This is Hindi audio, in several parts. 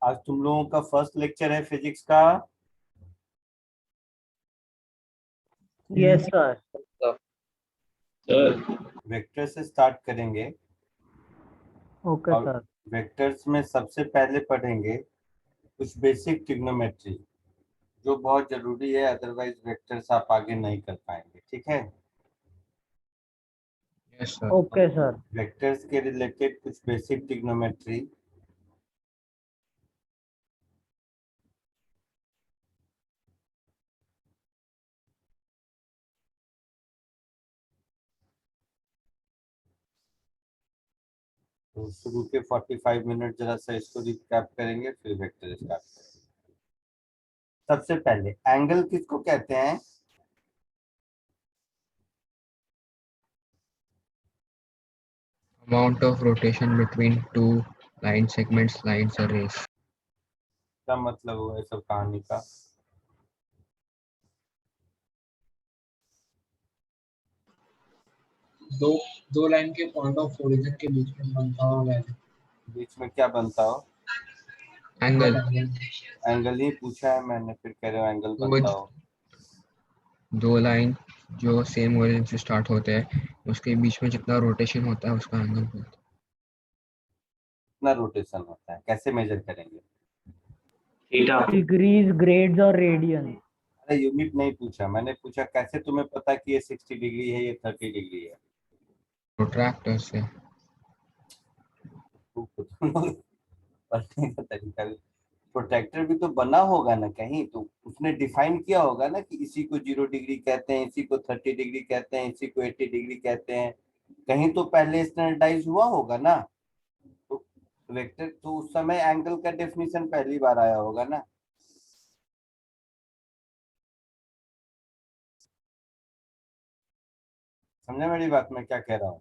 आज तुम लोगों का फर्स्ट लेक्चर है फिजिक्स का। Yes sir. वेक्टर से स्टार्ट करेंगे ओके और सर। वेक्टर्स में सबसे पहले पढ़ेंगे कुछ बेसिक ट्रिग्नोमेट्री जो बहुत जरूरी है, अदरवाइज वेक्टर्स आप आगे नहीं कर पाएंगे। ठीक है। Yes sir. Okay sir. Vectors के रिलेटेड कुछ बेसिक ट्रिग्नोमेट्री। तो शुरू के 45 मिनट जरा सा इसको रिकैप करेंगे, फिर वेक्टर स्टार्ट करेंगे। सबसे पहले एंगल किसको कहते हैं? Amount of rotation between two line segments lines a race. क्या मतलब हुआ है सब कहानी का? दो दो लाइन के पॉइंट ऑफ ओरिजिन के बीच में बनता हुआ है। बीच में क्या बनता हो? Angle. एंगल ही पूछा है मैंने, फिर कह रहे हो एंगल बनता हो। दो लाइन जो सेम ओरिजिन से स्टार्ट होते हैं उसके बीच में जितना रोटेशन होता है उसका एंगल बोलते हैं। कितना रोटेशन होता है, कैसे मेजर करेंगे? डिग्रीज, ग्रेड्स और रेडियन। अरे यूनिट नहीं पूछा मैंने, पूछा कैसे तुम्हें पता कि ये 60 डिग्री है, ये 30 डिग्री है? प्रोट्रैक्टर से। पढ़ने का तरीका भी, प्रोटेक्टर भी तो बना होगा ना कहीं, तो उसने डिफाइन किया होगा ना कि इसी को 0 डिग्री कहते हैं, इसी को 30 डिग्री कहते हैं, इसी को 80 डिग्री कहते हैं। कहीं तो पहले स्टैंडर्डाइज हुआ होगा ना। तो वेक्टर तो उस समय एंगल का डेफिनेशन पहली बार आया होगा ना। समझे मेरी बात मैं क्या कह रहा हूँ?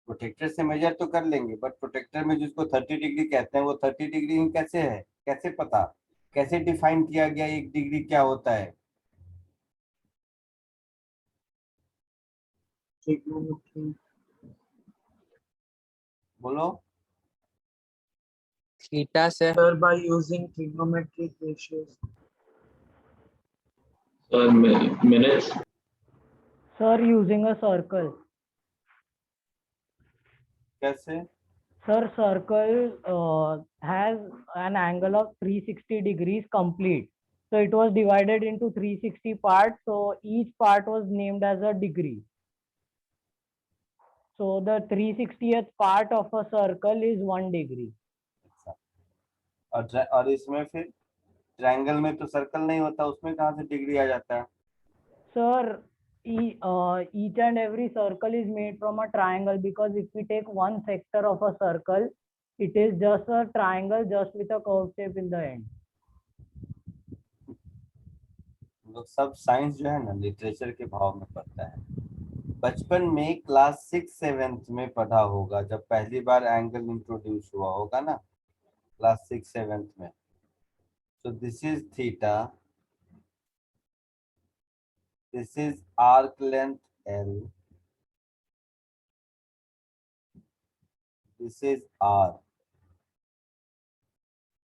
प्रोटेक्टर से मेजर तो कर लेंगे, बट प्रोटेक्टर में जिसको 30 डिग्री कहते हैं वो 30 डिग्री ही कैसे है, कैसे पता, कैसे डिफाइन किया गया 1 डिग्री क्या होता है? बोलो। थीटा से। Sir, by using trigonometric ratios. minutes. Sir using a circle. कैसे? Sir, circle has an angle of 360 degrees complete. So it was divided into 360 parts. So each part was named as a degree. So the 360th part of a circle is 1 degree. और इसमें फिर ट्रायंगल में तो सर्कल नहीं होता, उसमें कहाँ से डिग्री आ जाता है? Sir, each and every circle is made from a triangle, because if we take one sector of a circle, it is just a triangle just with a curved shape in the end. लोग सब साइंस जो है ना लिटरेचर के भाव में पढ़ता है। बचपन में क्लास 6-7 में पढ़ा होगा, जब पहली बार एंगल इंट्रोड्यूस हुआ होगा ना, क्लास 6-7 में। So this is theta, this is arc length L, this is R।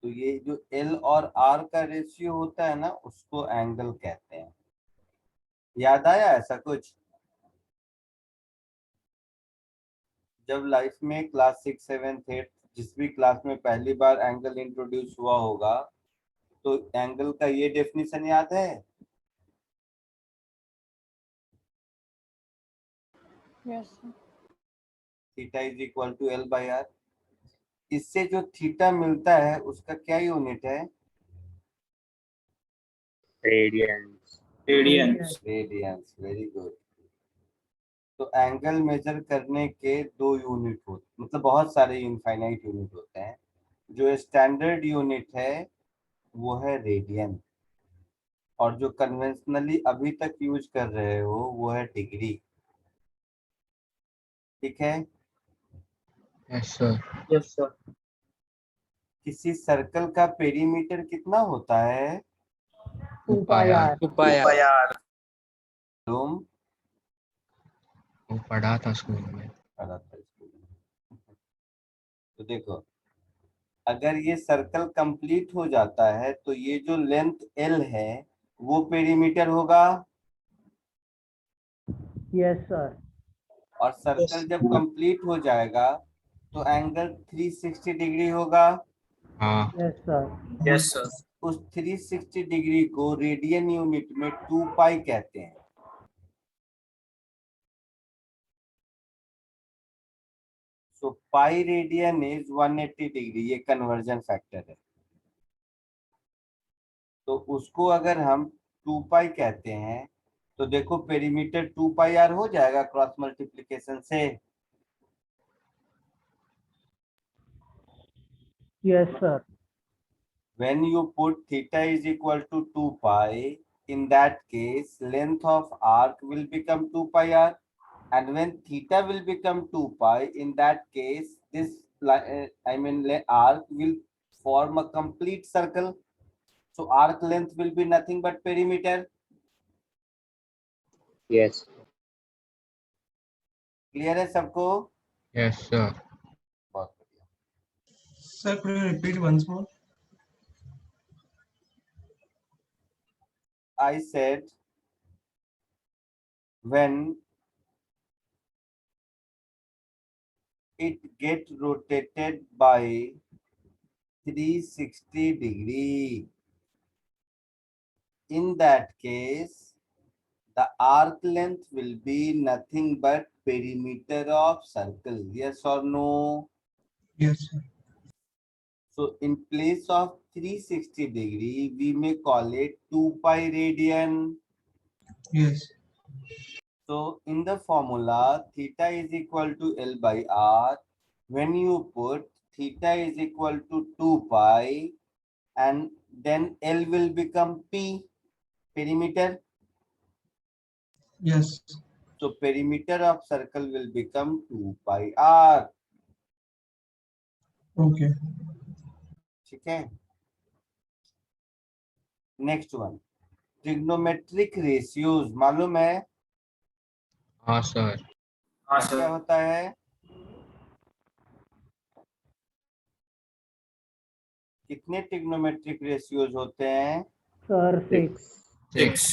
तो ये जो L और R का रेशियो होता है ना, उसको एंगल कहते हैं। याद आया ऐसा कुछ? जब लाइफ में क्लास 6-7-8 जिस भी क्लास में पहली बार एंगल इंट्रोड्यूस हुआ होगा, तो एंगल का ये डेफिनेशन याद है? Theta is equal to L by R। इससे जो थीटा मिलता है उसका क्या यूनिट है? रेडियंस। रेडियंस। Very good. तो एंगल मेजर करने के 2 यूनिट होते, मतलब बहुत सारे इनफाइनाइट यूनिट होते हैं। जो स्टैंडर्ड यूनिट है वो है रेडियन, और जो कन्वेंशनली अभी तक यूज कर रहे हो वो है डिग्री। ठीक है। Yes sir. Yes, sir. किसी सर्कल का पेरीमीटर कितना होता है? 2 pi r. 2 pi are. तुम वो पढ़ा था स्कूल में। पढ़ा था स्कूल में। तो देखो अगर ये सर्कल कंप्लीट हो जाता है तो ये जो लेंथ एल है वो पेरीमीटर होगा, Yes, sir. और सर्कल जब कंप्लीट हो जाएगा तो एंगल 360 डिग्री होगा। हाँ Yes, sir. Yes, sir. उस 360 डिग्री को रेडियन यूनिट में 2 पाई कहते हैं। सो पाई रेडियन इज 180 डिग्री, ये कन्वर्जन फैक्टर है। तो उसको अगर हम 2 पाई कहते हैं तो देखो पेरीमीटर 2 पाई आर हो जाएगा क्रॉस मल्टीप्लिकेशन से। Yes, sir. When you put theta is equal to 2 pi, in that case length of arc will become 2 pi r, and when theta will become 2 pi, in that case this arc will form a complete circle. So arc length will be nothing but perimeter. Yes. Clear है सबको? Yes sir. बहुत बढ़िया। Sir, could you repeat once more? I said when it get rotated by 360 degree, in that case the arc length will be nothing but perimeter of circle. Yes or no? Yes, sir. So in place of 360 degree we may call it 2 pi radian. Yes. So in the formula theta is equal to L by R. When you put theta is equal to 2 pi and then L will become P, perimeter. Yes. So perimeter of circle will become 2 pi R. Okay. ठीक है। नेक्स्ट वन, ट्रिग्नोमेट्रिक रेशियोज मालूम है हाँ सर। हाँ क्या सर। होता है? कितने ट्रिग्नोमेट्रिक रेशियोज होते हैं? Sir, 6. 6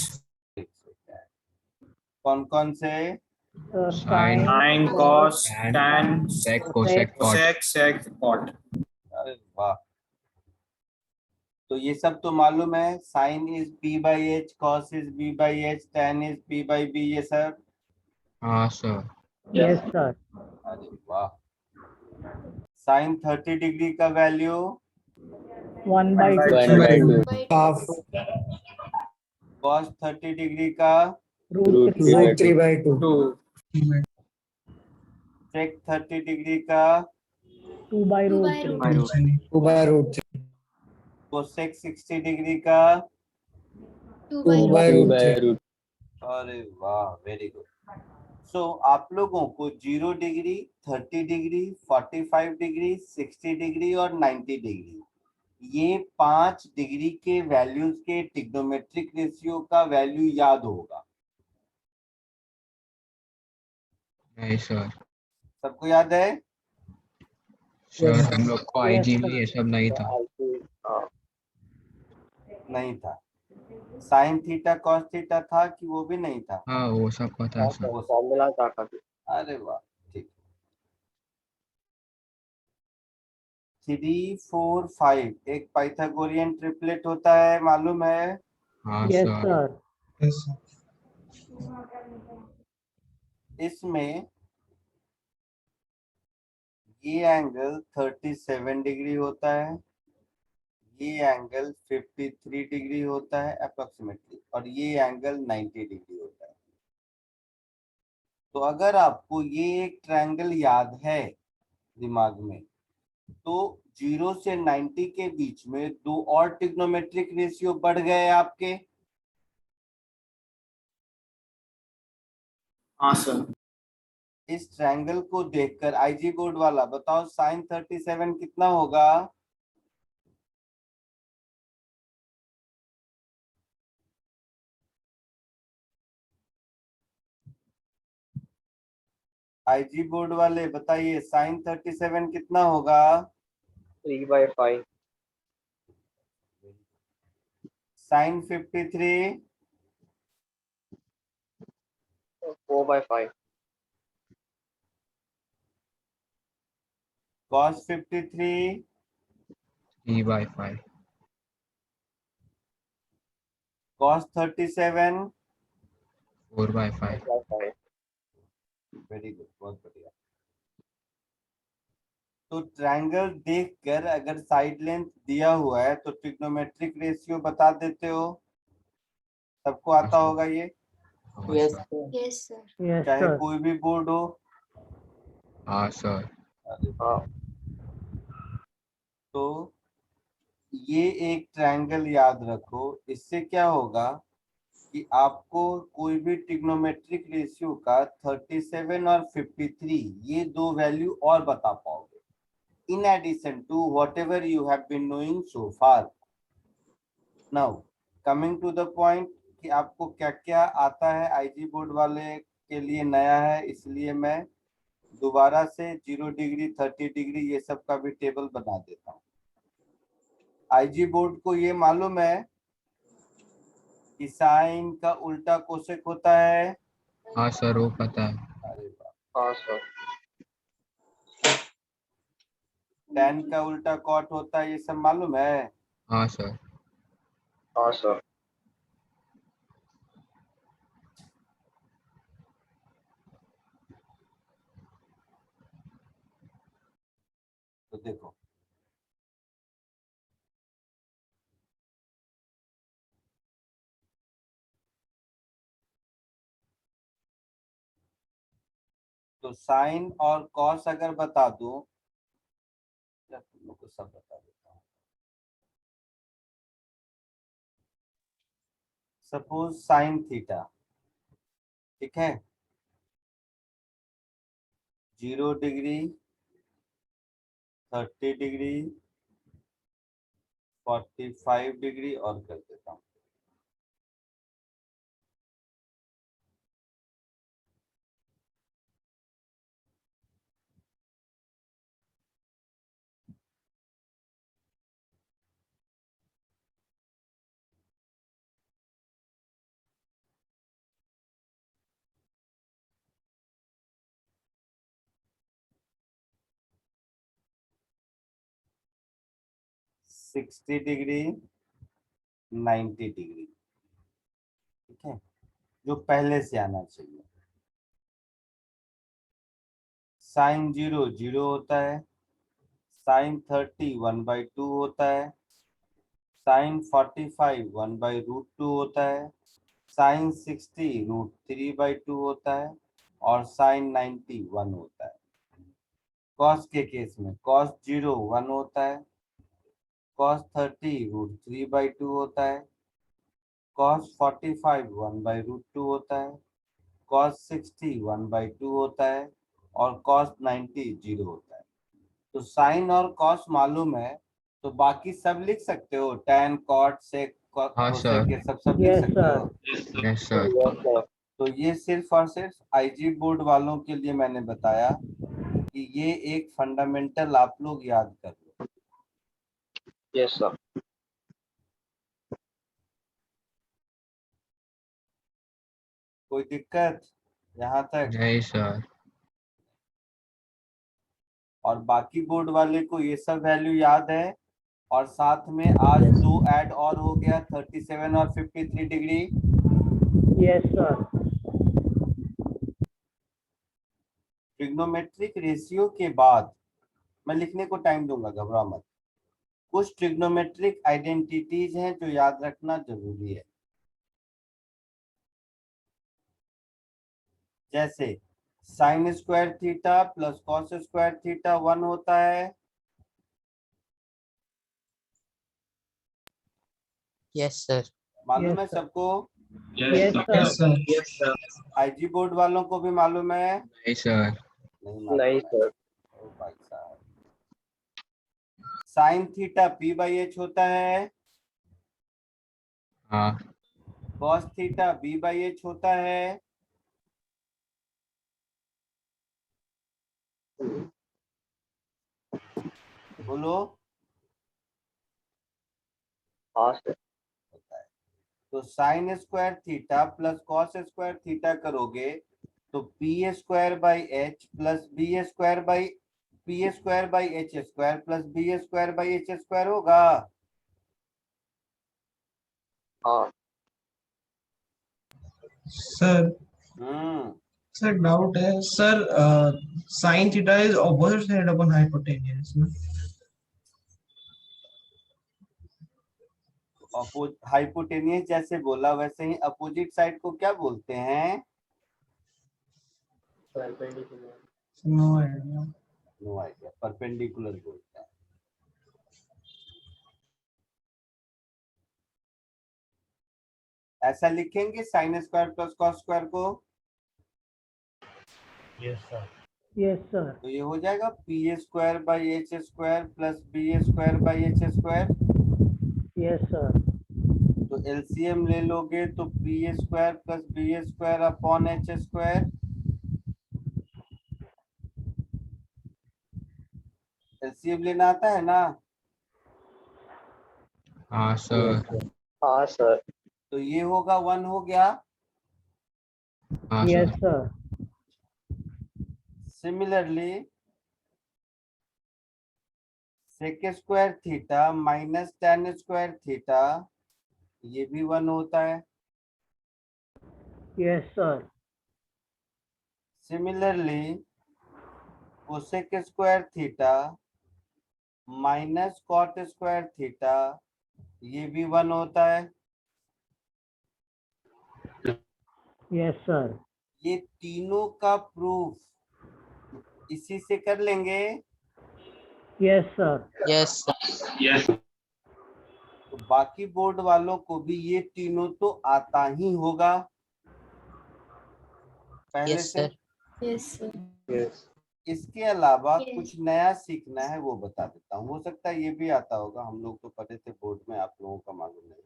6 होते हैं। कौन कौन से? Sir, Sine, Sine, cos, tan, tan, sec, cosec, cot। cosec, sec, cot. अरे वाह, तो ये सब तो मालूम है। Sine is P by H, cos is B by H, tan is P by B, ये सब। हाँ सर। Yes, sir. अरे वाह। साइन 30 डिग्री का value 1 by 2. 1 by 2. Half. Cos 30 degree का Root 3 by 2. by 2. 2 sec 30 degree का 2 by root 3. by root. 2 by root 3. Cosec 60 degree का। 2 by 2 root by 3. root. अरे वाह, वेरी गुड। सो आप लोगों को 0 डिग्री, 30 डिग्री, 45 डिग्री, 60 डिग्री और 90 डिग्री, ये 5 डिग्री के वैल्यूज के ट्रिग्नोमेट्रिक रेशियो का वैल्यू याद होगा। नहीं सर। सबको याद है? सर हम लोग को Yes, आईजी sir. में ये सब नहीं था। नहीं था। साइन थीटा कॉस थीटा था कि वो भी नहीं था? हाँ वो सब पता है सर। फॉर्मूला था काफी। अरे वाह, ठीक। 3 4 5 एक पाइथागोरियन ट्रिपलेट होता है, मालूम है? हाँ Yes, सर। sir. Yes, sir. इसमें ये एंगल 37 डिग्री होता है, ये एंगल 53 डिग्री होता है अप्रोक्सीमेटली, और ये एंगल 90 डिग्री होता है। तो अगर आपको ये एक ट्रायंगल याद है दिमाग में, तो 0 से 90 के बीच में 2 और ट्रिग्नोमेट्रिक रेशियो बढ़ गए आपके। हाँ सर। इस ट्रायंगल को देखकर आईजी बोर्ड वाला बताओ साइन 37 कितना होगा? आईजी बोर्ड वाले बताइए साइन 37 कितना होगा? 3/5. Sin 53, 4/5. cos 53, 3/5. cos 37. 4/5. 4/5. Very good, बहुत बढ़िया। तो ट्रायंगल देखकर अगर साइड लेंथ दिया हुआ है तो ट्रिग्नोमेट्रिक रेशियो बता देते हो, सबको आता हाँ, होगा ये, हाँ Yes, सर। sir. Yes, sir. Yes, चाहे sir. कोई भी बोर्ड हो। हाँ सर। अरे हाँ. तो ये एक ट्रायंगल याद रखो, इससे क्या होगा कि आपको कोई भी ट्रिग्नोमेट्रिक रेशियो का 37 और 53 ये दो वैल्यू और बता पाओगे in addition to whatever you have been knowing so far. Now coming to the point कि आपको क्या क्या आता है, आईजी बोर्ड वाले के लिए नया है, इसलिए मैं दोबारा से 0 डिग्री 30 डिग्री ये सब का भी टेबल बना देता हूँ। आईजी बोर्ड को ये मालूम है कि साइन का उल्टा कोसेक होता है। हाँ सर, वो पता है। अरे वाह। हाँ सर. tan का उल्टा कॉट होता है, ये सब मालूम है। हाँ सर। हाँ सर. तो देखो तो साइन और कॉस अगर बता दूं, या तुम लोग को सब बता देता हूँ। सपोज साइन थीटा, ठीक है, 0 डिग्री 30 डिग्री 45 डिग्री और कर देता हूँ। सिक्सटी डिग्री 90 डिग्री, ठीक है, जो पहले से आना चाहिए। साइन 0 0 होता है, साइन 30 1/2 होता है, साइन 45 1/√2 होता है, साइन 60 √3/2 होता है और साइन 90 1 होता है। कॉस के केस में कॉस 0 1 होता है, कॉस 30 √3/2 होता है, कॉस 45 1/√2 होता है, कॉस 60 1/2 होता है और कॉस 90 0 होता है। तो साइन और कॉस मालूम है तो बाकी सब लिख सकते हो, टैन कॉट सेक हाँ सर। कोसेक, ये सब लिख Yes, सकते हो। sir. Yes sir. Yes, sir. तो ये सिर्फ और सिर्फ आईजी बोर्ड वालों के लिए मैंने बताया कि ये एक फंडामेंटल आप लोग याद कर लो। Yes, sir. कोई दिक्कत यहाँ तक? नहीं सर। और बाकी बोर्ड वाले को ये सब वैल्यू याद है, और साथ में आज दो ऐड और हो गया 37 और 53 degree. Yes, sir. Trigonometric ratio के बाद मैं लिखने को टाइम दूंगा, घबरा मत। कुछ ट्रिग्नोमेट्रिक आइडेंटिटीज हैं जो याद रखना जरूरी है, जैसे sign square theta plus cos square theta 1 होता है। Yes, sir. मालूम Yes, है sir. सबको? Yes, Yes, sir. sir. Yes, sir. IG board वालों को भी मालूम है? नहीं सर। नहीं मालूम नहीं है। सर. ओ भाई साहब, साइन थीटा p/h होता है, हाँ। कॉस थीटा b/h होता है, बोलो। हाँ सर। होता है। तो sine square theta plus cos square theta करोगे तो P square by H plus B square by P square by H square plus B square by H square होगा। हाँ सर सर डाउट है sir, sine theta is opposite side upon hypotenuse ना? हाइपोटेनियस जैसे बोला वैसे ही अपोजिट साइड को क्या बोलते हैं? No idea. No idea, perpendicular बोलते हैं। ऐसा लिखेंगे sine square plus cos square को। Yes, sir. तो ये हो जाएगा P square by H square plus B square by H square. Yes, sir. तो एलसीएम ले लोगे तो P square plus B square upon H square. LCM लेना आता है ना? हाँ सर। हाँ सर। तो ये होगा 1 हो गया। हाँ Yes, सर। sir. Similarly sec square theta minus tan square theta ये भी 1 होता है। Yes, sir. Similarly cosec square theta minus cot square theta ये भी 1 होता है। Yes, sir. ये तीनों का प्रूफ इसी से कर लेंगे। Yes, sir. Yes. तो बाकी बोर्ड वालों को भी ये तीनों तो आता ही होगा पहले Yes, से। sir. Yes sir. यस। इसके अलावा Yes. कुछ नया सीखना है वो बता देता हूँ। हो सकता है ये भी आता होगा, हम लोग तो पढ़े थे बोर्ड में, आप लोगों का मालूम नहीं।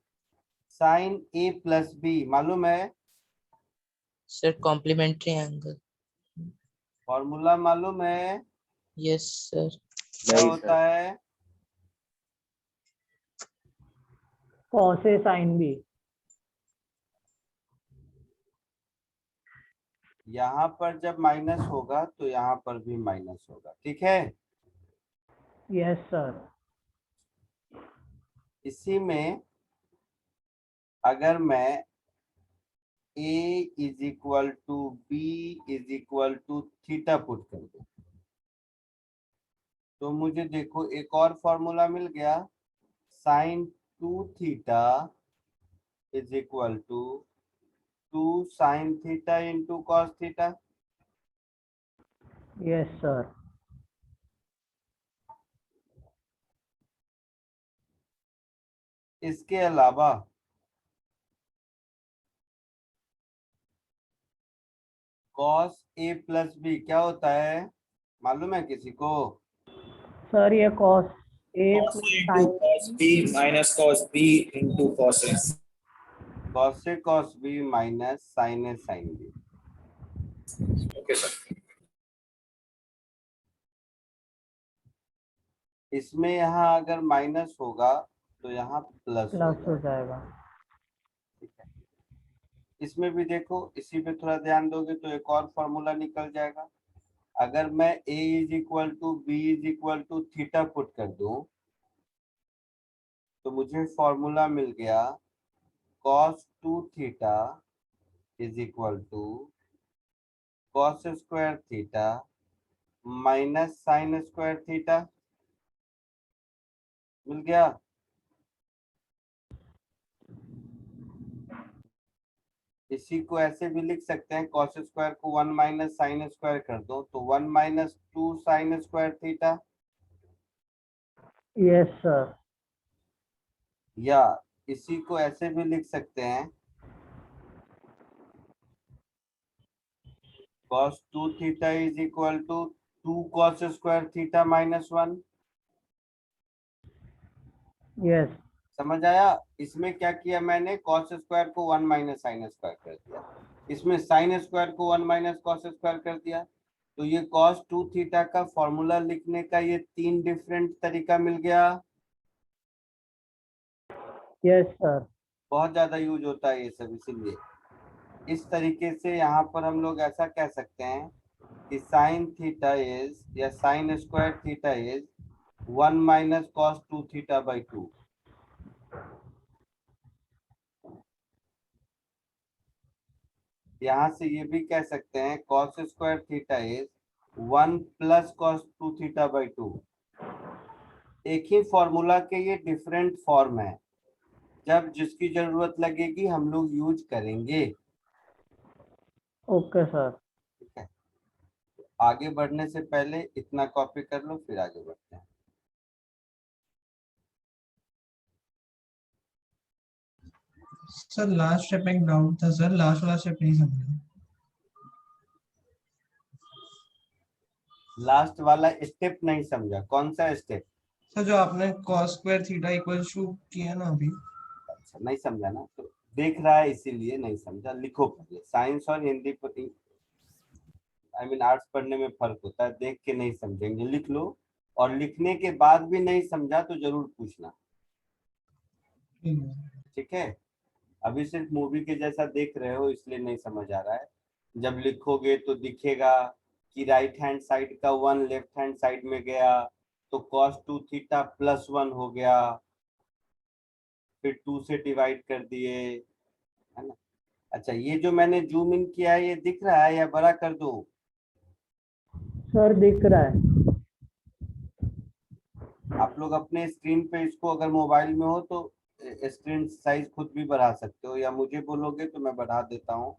साइन ए प्लस बी मालूम है? Sir, complementary angle. फॉर्मूला मालूम है? Yes, sir. क्या नहीं होता सर। है? Cos A sin B. यहाँ पर जब माइनस होगा तो यहाँ पर भी माइनस होगा, ठीक है। Yes, sir. इसी में अगर मैं a is equal to B is equal to theta put कर दूं तो मुझे देखो एक और फॉर्मूला मिल गया। Sine 2 theta is equal to 2 sine theta into cos theta. Yes, sir. इसके अलावा कॉस ए प्लस बी क्या होता है मालूम है किसी को? Sir, ये cos A Cos plus A into sin cos B minus cos B into cos A. Cos A cos B minus sine A sine B. Okay, sir. इसमें यहाँ अगर माइनस होगा तो यहाँ प्लस हो plus हो जाएगा। जाएगा. ठीक है। इसमें भी देखो, इसी पे थोड़ा ध्यान दोगे तो एक और फॉर्मूला निकल जाएगा। अगर मैं a is equal to B is equal to theta put कर दूं तो मुझे फॉर्मूला मिल गया cos 2 theta is equal to cos square theta minus sine square theta. मिल गया। इसी को ऐसे भी लिख सकते हैं, cos स्क्वायर को 1 माइनस साइन स्क्वायर कर दो तो 1 minus 2 sign square theta. Yes, sir. या इसी को ऐसे भी लिख सकते हैं, cos 2 theta is equal to 2 cos square theta minus 1। Yes. समझ आया? इसमें क्या किया मैंने, cos स्क्वायर को 1 माइनस साइन स्क्वायर कर दिया, इसमें साइन स्क्वायर को 1 माइनस कॉस स्क्वायर कर दिया। तो ये cos 2 थीटा का फॉर्मूला लिखने का ये 3 डिफरेंट तरीका मिल गया। Yes, sir. बहुत ज्यादा यूज होता है ये सब, इसीलिए इस तरीके से यहाँ पर हम लोग ऐसा कह सकते हैं कि साइन थीटा इज या sign square theta is 1 minus cos 2 theta by 2। यहाँ से ये भी कह सकते हैं cos square theta is 1 plus cos 2 theta by 2। एक ही फॉर्मूला के ये डिफरेंट फॉर्म है, जब जिसकी जरूरत लगेगी हम लोग यूज करेंगे। Okay, sir. ठीक है, आगे बढ़ने से पहले इतना कॉपी कर लो, फिर आगे बढ़ते हैं। सर लास्ट स्टेप में एक डाउट था सर, लास्ट वाला स्टेप नहीं समझा। लास्ट वाला स्टेप नहीं समझा? कौन सा स्टेप? सर जो आपने cos square theta equal to किया ना अभी। अच्छा, नहीं समझा ना, तो देख रहा है इसीलिए नहीं समझा। लिखो पहले। साइंस और हिंदी पर आर्ट्स पढ़ने में फर्क होता है, देख के नहीं समझेंगे, लिख लो। और लिखने के बाद भी नहीं समझा तो जरूर पूछना, ठीक है? अभी सिर्फ मूवी के जैसा देख रहे हो इसलिए नहीं समझ आ रहा है। जब लिखोगे तो दिखेगा कि राइट हैंड साइड का 1 लेफ्ट हैंड साइड में गया तो cos 2 थीटा प्लस 1 हो गया, फिर 2 से डिवाइड कर दिए, है ना? अच्छा, ये जो मैंने जूम इन किया है ये दिख रहा है या बड़ा कर दूं? Sir, दिख रहा है। आप लोग अपने स्क्रीन पे इसको, अगर मोबाइल में हो तो स्क्रीन साइज खुद भी बढ़ा सकते हो, या मुझे बोलोगे तो मैं बढ़ा देता हूँ।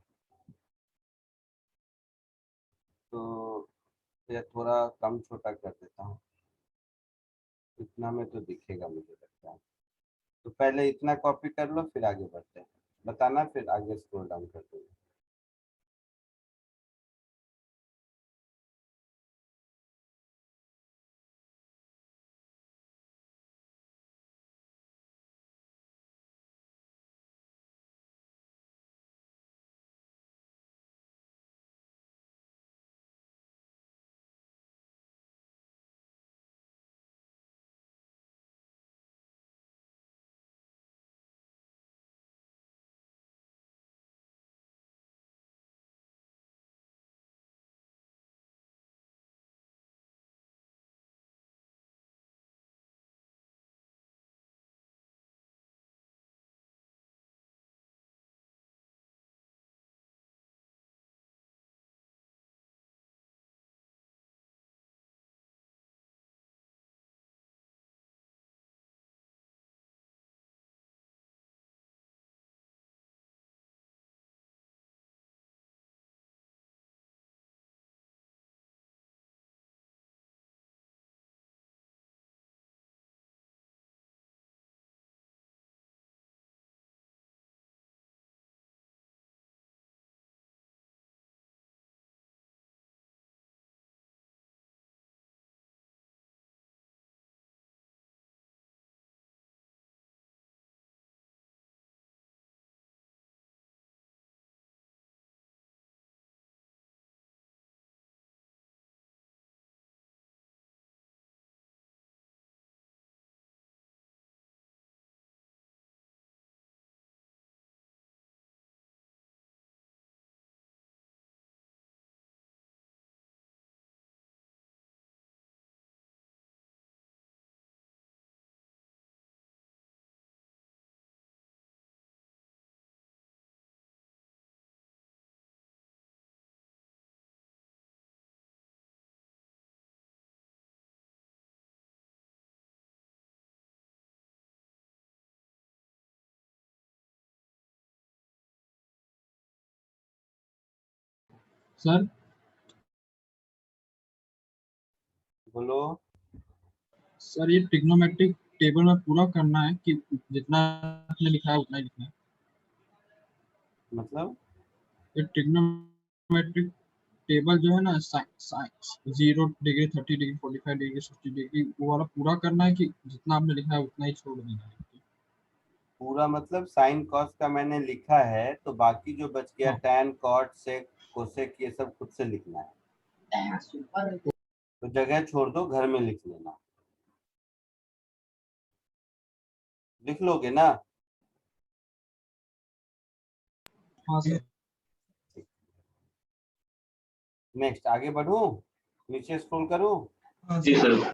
तो या थोड़ा कम छोटा कर देता हूँ, इतना में तो दिखेगा मुझे लगता है। तो पहले इतना कॉपी कर लो, फिर आगे बढ़ते हैं। बताना, फिर आगे स्क्रॉल डाउन कर दूंगा। सर बोलो। सर ये ट्रिग्नोमेट्रिक टेबल में पूरा करना है कि जितना आपने लिखा है उतना ही लिखना है? मतलब ये ट्रिग्नोमेट्रिक टेबल जो है ना, 0 डिग्री, 30 डिग्री, 45 डिग्री, 60 डिग्री, वो वाला पूरा करना है कि जितना आपने लिखा है उतना ही छोड़ देना है? पूरा मतलब साइन कॉस का मैंने लिखा है, तो बाकी जो बच गया हाँ। टैन कॉट सेक कोसेक ये सब खुद से लिखना है। तो जगह छोड़ दो, घर में लिख लेना। लिख लोगे ना? हाँ सर। नेक्स्ट आगे बढ़ूं, नीचे स्क्रॉल करूं? हाँ जी सर। सर।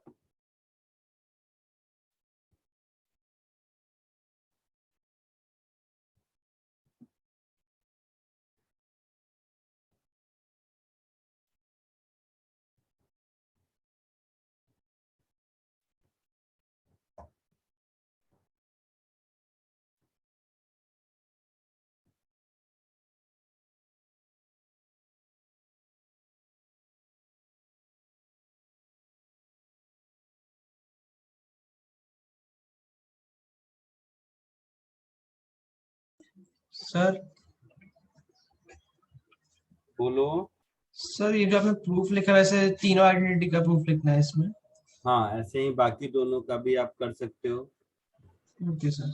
सर बोलो। सर ये जो आपने प्रूफ लिखा है वैसे तीनों आइडेंटिटी का प्रूफ लिखना है इसमें? हाँ, ऐसे ही बाकी दोनों का भी आप कर सकते हो। Okay sir.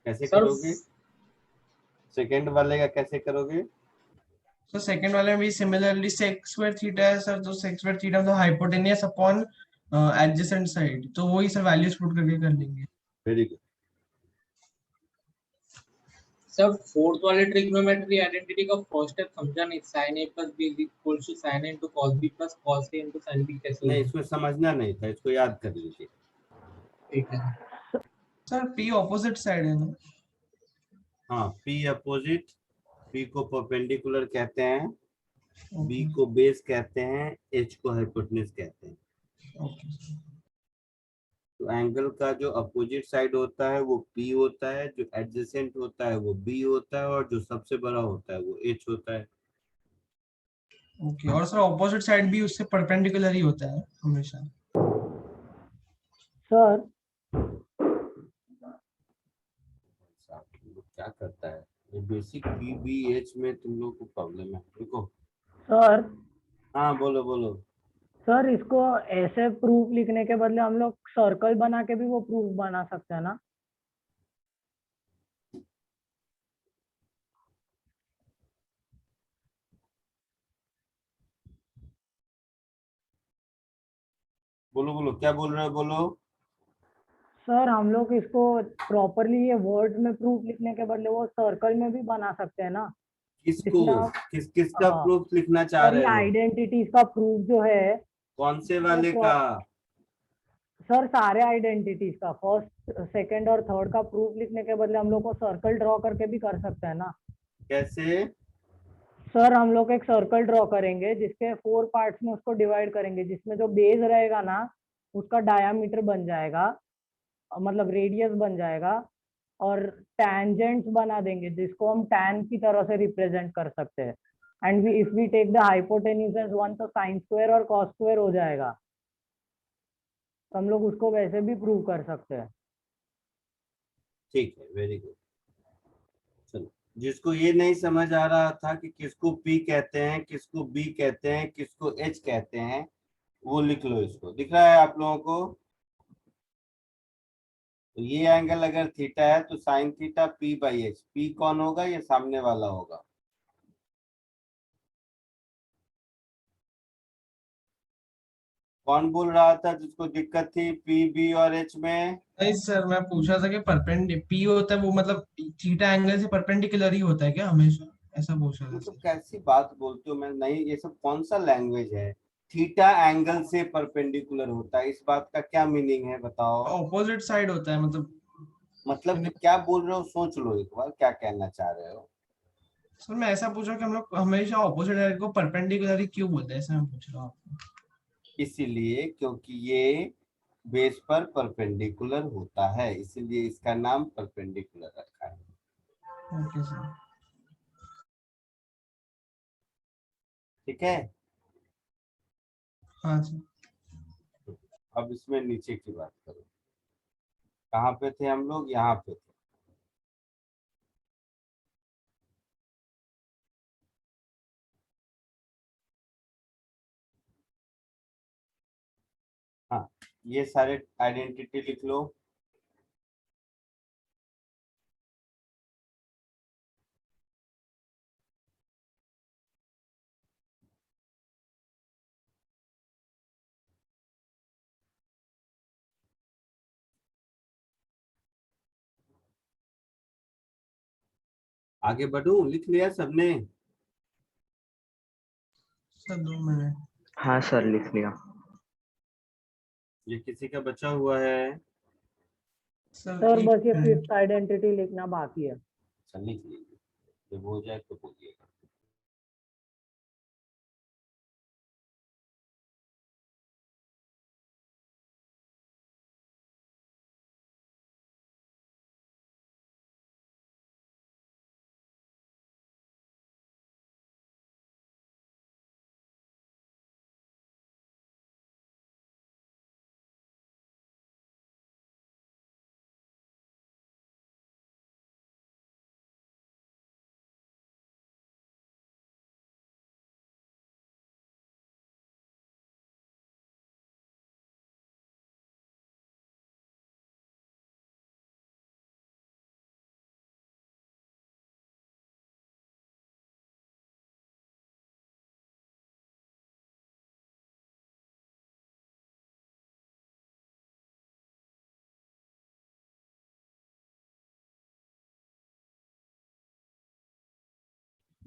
कैसे सर करोगे? सेकंड वाले का कैसे करोगे? सर सेकंड वाले में भी सिमिलरली sec स्क्वायर थीटा है सर, तो sec स्क्वायर थीटा मतलब हाइपोटेनियस अपॉन एडजेसेंट साइड, तो वही सर वैल्यूज पुट करके कर लेंगे। Very good. सर फोर्थ वाले ट्रिग्नोमेट्री आइडेंटिटी का फर्स्ट स्टेप समझा नहीं, sin a plus b is equals to sin a into cos b plus cos a into sin b कैसे नहीं, होगा? इसमें समझना नहीं था, इसको याद कर लीजिए। ठीक है सर p ऑपोजिट साइड है ना? हाँ, P अपोजिट, P को परपेंडिकुलर कहते हैं, B ओके को बेस कहते हैं, H को हाइपोटेन्यूज कहते हैं। ओके। तो एंगल का जो अपोजिट साइड होता है वो P होता है, जो एडजेसेंट होता है वो B होता है, और जो सबसे बड़ा होता है वो H होता है। ओके, और सर ऑपोजिट साइड भी उससे परपेंडिकुलर ही होता है हमेशा? सर तुम लोग क्या करता है ये बेसिक PBH में, तुम लोग को प्रॉब्लम है। रुको। सर हाँ बोलो बोलो। सर इसको ऐसे प्रूफ लिखने के बदले हम लोग सर्कल बना के भी वो प्रूफ बना सकते हैं ना? बोलो बोलो, क्या बोल रहे हो, बोलो। सर हम लोग इसको प्रॉपरली ये वर्ड में प्रूफ लिखने के बदले वो सर्कल में भी बना सकते हैं ना, किसको? जिसमें आप किसका प्रूफ लिखना चाह सर ये रहे हो? आइडेंटिटीज का प्रूफ जो है कौन से वो वाले का? सर सारे आइडेंटिटीज का फर्स्ट सेकंड और थर्ड का प्रूफ लिखने के बदले हम लोग को सर्कल ड्रॉ करके भी कर सकते हैं ना? कैसे? सर हम लोग एक सर्कल ड्रॉ करेंगे जिसके 4 पार्ट्स में उसको डिवाइड करेंगे, जिसमें जो बेस रहेगा ना उसका डायामीटर बन जाएगा, मतलब रेडियस बन जाएगा, और टैंजेंट्स बना देंगे जिसको हम टैन की तरह से रिप्रेजेंट कर सकते हैं। And if we take the hypotenuse as 1 तो साइन स्क्वायर और कॉस स्क्वायर हो जाएगा, तो हम लोग उसको वैसे भी प्रूव कर सकते हैं। ठीक है, वेरी गुड। चलो, जिसको ये नहीं समझ आ रहा था कि किसको P कहते हैं, किसको B कहते हैं, किसको H कहते हैं, वो लिख लो। इसको दिख रहा है आप लोगों को? तो ये एंगल अगर थीटा है तो साइन थीटा P/H। P कौन होगा? ये सामने वाला होगा। कौन बोल रहा था जिसको दिक्कत थी P, B और H में? नहीं सर, मैं पूछ रहा था कि पी होता है वो मतलब थीटा एंगल से परपेंडिकुलर ही होता है क्या हमेशा, ऐसा पूछ रहा था तो सर। कैसी बात बोलते हो? मैं नहीं, ये सब कौन सा लैंग्वेज है? थीटा एंगल से परपेंडिकुलर होता है, इस बात का क्या मीनिंग है बताओ? ऑपोजिट साइड होता है मतलब कि क्या बोल रहे हो, सोच लो एक बार, क्या कहना चाह रहे हो? सर मैं ऐसा पूछ रहा हूँ कि हम लोग हमेशा ऑपोजिट साइड को परपेंडिकुलर ही क्यों बोलते हैं, ऐसा मैं पूछ रहा हूँ आपको। इसीलिए क्योंकि ये बेस पर परपेंडिकुलर होता है, इसीलिए इसका नाम परपेंडिकुलर रखा है। Okay sir. ठीक है। हाँ सर। अब इसमें नीचे की बात करो। कहाँ पे थे हम लोग? यहाँ पे थे। हाँ, ये सारे आइडेंटिटी लिख लो। आगे बढ़ू, लिख लिया सबने? Sir 2 minute. हाँ सर लिख लिया। ये किसी का बचा हुआ है? सर एक बस ये मिनट। 5th आइडेंटिटी लिखना बाकी है। चल लिख लीजिए, जब हो जाए तो बोलिएगा।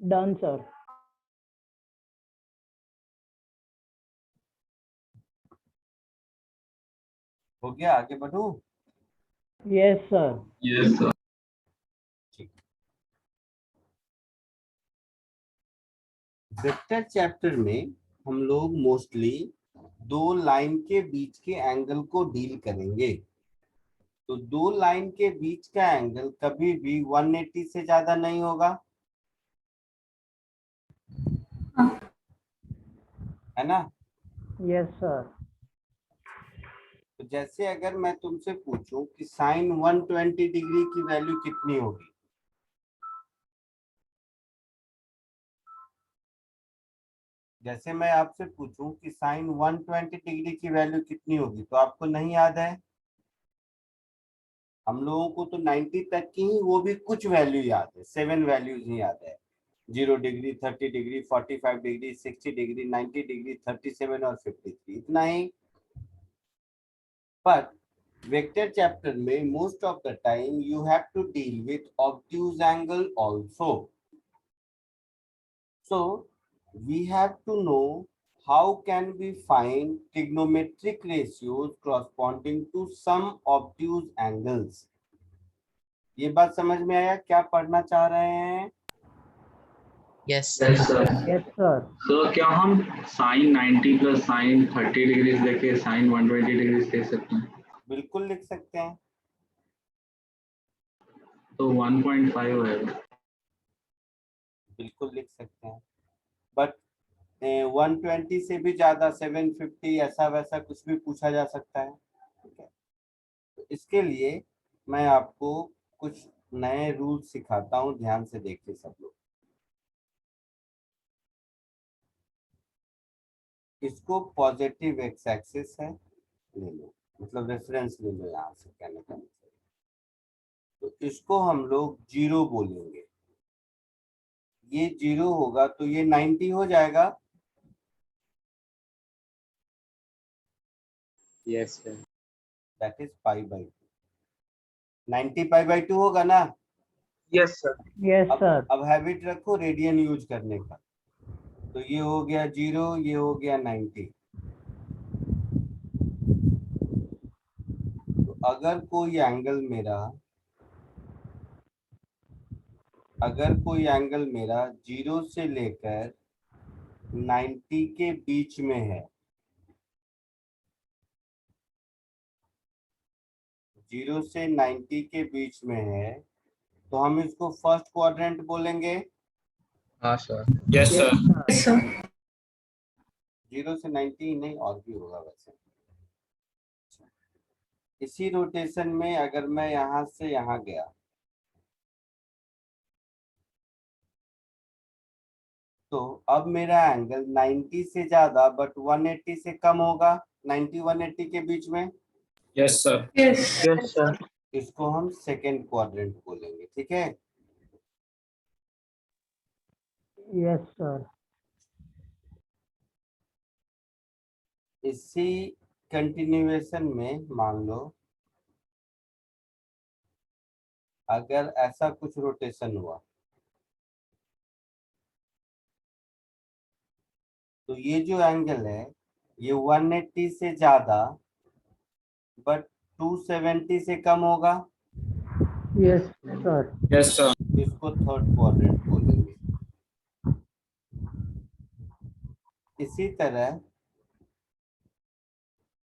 Done sir. हो गया, आगे बढ़ू? Yes sir. Yes sir. ठीक। वेक्टर चैप्टर में हम लोग मोस्टली दो लाइन के बीच के एंगल को डील करेंगे। तो दो लाइन के बीच का एंगल कभी भी 180 से ज्यादा नहीं होगा, है ना? Yes sir. तो जैसे अगर मैं तुमसे पूछूं कि साइन 120 डिग्री की वैल्यू कितनी होगी, जैसे मैं आपसे पूछूं कि साइन 120 डिग्री की वैल्यू कितनी होगी, तो आपको नहीं याद है? हम लोगों को तो 90 तक की ही वो भी कुछ वैल्यू याद है, 7 वैल्यूज ही याद है। 0 degree, 30 degree, 45 degree, 60 degree, 90 degree, 37 और 53, इतना ही। पर वेक्टर चैप्टर में most of the time you have to deal with obtuse angle also. So we have to know how can we find trigonometric ratios corresponding to some obtuse angles. ये बात समझ में आया क्या पढ़ना चाह रहे हैं? Yes, sir. Yes sir. Sir क्या हम साइन 90 प्लस साइन 30 डिग्री लेके साइन 120 डिग्री दे सकते हैं? बिल्कुल लिख सकते हैं। तो 1.5 होएगा। बिल्कुल लिख सकते हैं, बट 120 से भी ज्यादा 750 ऐसा वैसा कुछ भी पूछा जा सकता है। ठीक है, तो इसके लिए मैं आपको कुछ नए रूल सिखाता हूँ, ध्यान से देखिए सब लोग। इसको पॉजिटिव एक्स एक्सिस है, ले लो, मतलब रेफरेंस ले लो यहाँ से, कहने का मतलब। तो इसको हम लोग 0 बोलेंगे, ये 0 होगा तो ये 90 हो जाएगा। Yes sir. That is pi by 2, 90 pi by 2 होगा ना? Yes, sir. Yes sir. अब हैबिट रखो रेडियन यूज करने का। तो ये हो गया 0, ये हो गया 90। तो अगर कोई एंगल मेरा 0 से लेकर 90 के बीच में है, 0 से 90 के बीच में है, तो हम इसको फर्स्ट क्वाड्रेंट बोलेंगे। हाँ सर। Yes, sir. 0 से 90 ही नहीं, और भी होगा वैसे। इसी रोटेशन में अगर मैं यहां से यहां गया, तो अब मेरा एंगल 90 से ज्यादा बट 180 से कम होगा, 90 180 के बीच में। Yes, sir. Yes sir. इसको हम सेकेंड क्वाड्रेंट बोलेंगे। ठीक है, यस सर। इसी कंटिन्यूएशन में मान लो अगर ऐसा कुछ रोटेशन हुआ, तो ये जो एंगल है ये 180 से ज्यादा बट 270 से कम होगा, Yes, sir. Yes, sir. इसको थर्ड क्वाड्रेंट बोलेंगे। इसी तरह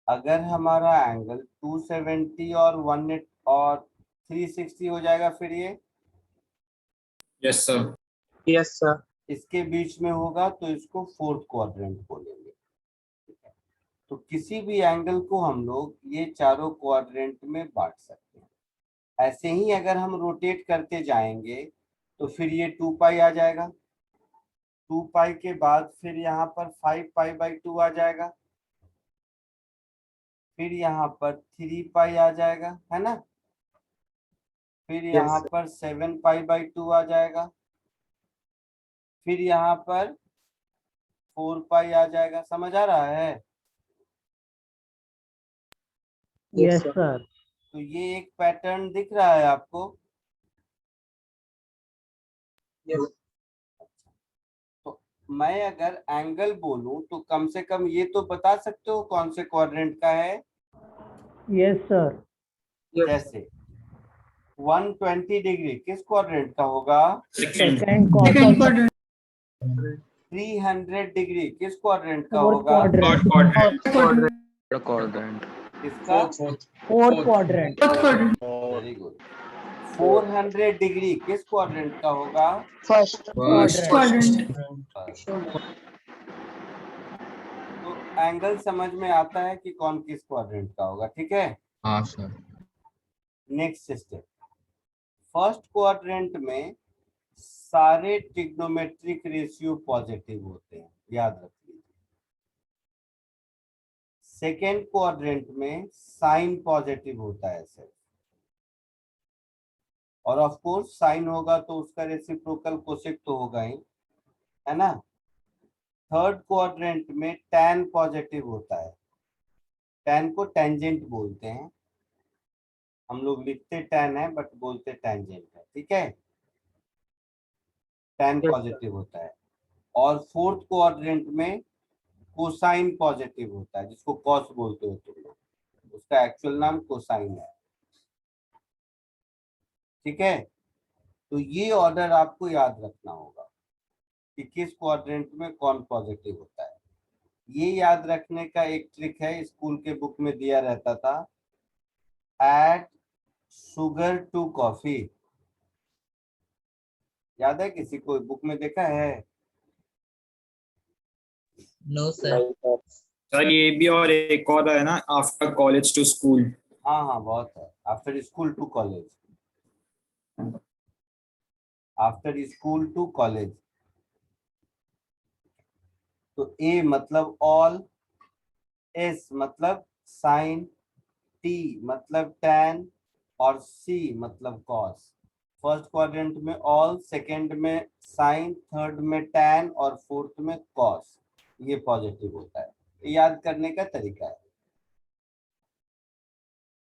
अगर हमारा एंगल 270 और 180 और 360 हो जाएगा, फिर ये Yes, sir. Yes, sir. इसके बीच में होगा तो इसको फोर्थ क्वाड्रेंट बोलेंगे। ठीक है, तो किसी भी एंगल को हम लोग ये चारों क्वाड्रेंट में बांट सकते हैं। ऐसे ही अगर हम रोटेट करते जाएंगे तो फिर ये 2 पाई आ जाएगा, 2 पाई के बाद फिर यहाँ पर 5 पाई बाई 2 आ जाएगा, फिर यहाँ पर 3 पाई आ जाएगा, है ना, फिर यहाँ sir. पर 7 पाई बाई 2 आ जाएगा, फिर यहाँ पर 4 पाई आ जाएगा। समझ आ रहा है? Yes, sir. sir. तो ये एक पैटर्न दिख रहा है आपको। Yes. तो मैं अगर एंगल बोलूं तो कम से कम ये तो बता सकते हो कौन से क्वाड्रेंट का है। Yes, sir. Yes. जैसे 120 डिग्री किस क्वाड्रेंट का होगा? Second. Second quadrant. 300 डिग्री किस क्वाड्रेंट का Fourth होगा? quadrant. Quadrant. Quadrant. इसका Fourth quadrant. Very good. 400 degree किस क्वाड्रेंट का होगा? First Quadrant. तो एंगल समझ में आता है कि कौन किस क्वाड्रेंट का होगा। ठीक है, हाँ sir. Next step, first quadrant में सारे ट्रिग्नोमेट्रिक रेशियो पॉजिटिव होते हैं, याद रख लीजिए। सेकेंड क्वाड्रेंट में साइन पॉजिटिव होता है सर, और ऑफ कोर्स साइन होगा तो उसका रेसिप्रोकल कोसेक तो होगा ही, है ना। थर्ड क्वाड्रेंट में टैन पॉजिटिव होता है, टैन को टेंजेंट बोलते हैं, हम लोग लिखते टैन है बट बोलते टेंजेंट है। ठीक है, टैन पॉजिटिव होता है। और फोर्थ क्वाड्रेंट में कोसाइन पॉजिटिव होता है, जिसको कॉस बोलते हो तुम लोग, उसका एक्चुअल नाम कोसाइन है। ठीक है, तो ये ऑर्डर आपको याद रखना होगा कि किस क्वाड्रेंट में कौन पॉजिटिव होता है। ये याद रखने का एक ट्रिक है, स्कूल के बुक में दिया रहता था, ऐड शुगर टू कॉफी। याद है किसी को, बुक में देखा है? No, sir. सर ये भी और एक और है ना, आफ्टर कॉलेज टू स्कूल। हाँ हाँ बहुत है, after school to college, after school to college. तो ए मतलब ऑल, एस मतलब साइन, टी मतलब टैन और सी मतलब कॉस। फर्स्ट क्वाड्रेंट में ऑल, सेकंड में साइन, थर्ड में टैन और फोर्थ में कॉस, ये पॉजिटिव होता है। ये याद करने का तरीका है।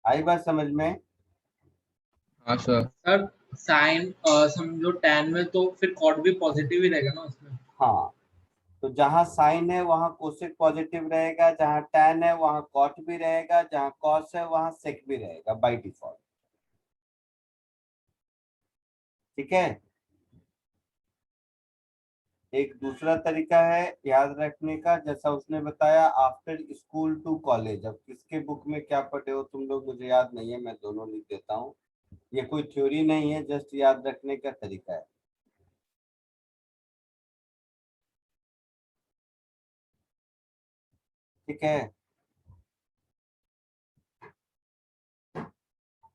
आई बात समझ में? हाँ सर। सर साइन समझो टैन में तो फिर कॉट भी पॉजिटिव ही रहेगा ना उसमें। हाँ, तो जहाँ साइन है वहाँ कोसेक पॉजिटिव रहेगा, जहाँ टैन है वहाँ कॉट भी रहेगा, जहाँ कॉस है वहाँ सेक भी रहेगा बाय डिफॉल्ट। ठीक है, एक दूसरा तरीका है याद रखने का, जैसा उसने बताया आफ्टर स्कूल टू कॉलेज। अब किसके बुक में क्या पढ़े हो तुम लोग मुझे याद नहीं है, मैं दोनों लिख देता हूँ। ये कोई थ्योरी नहीं है, जस्ट याद रखने का तरीका है। ठीक है,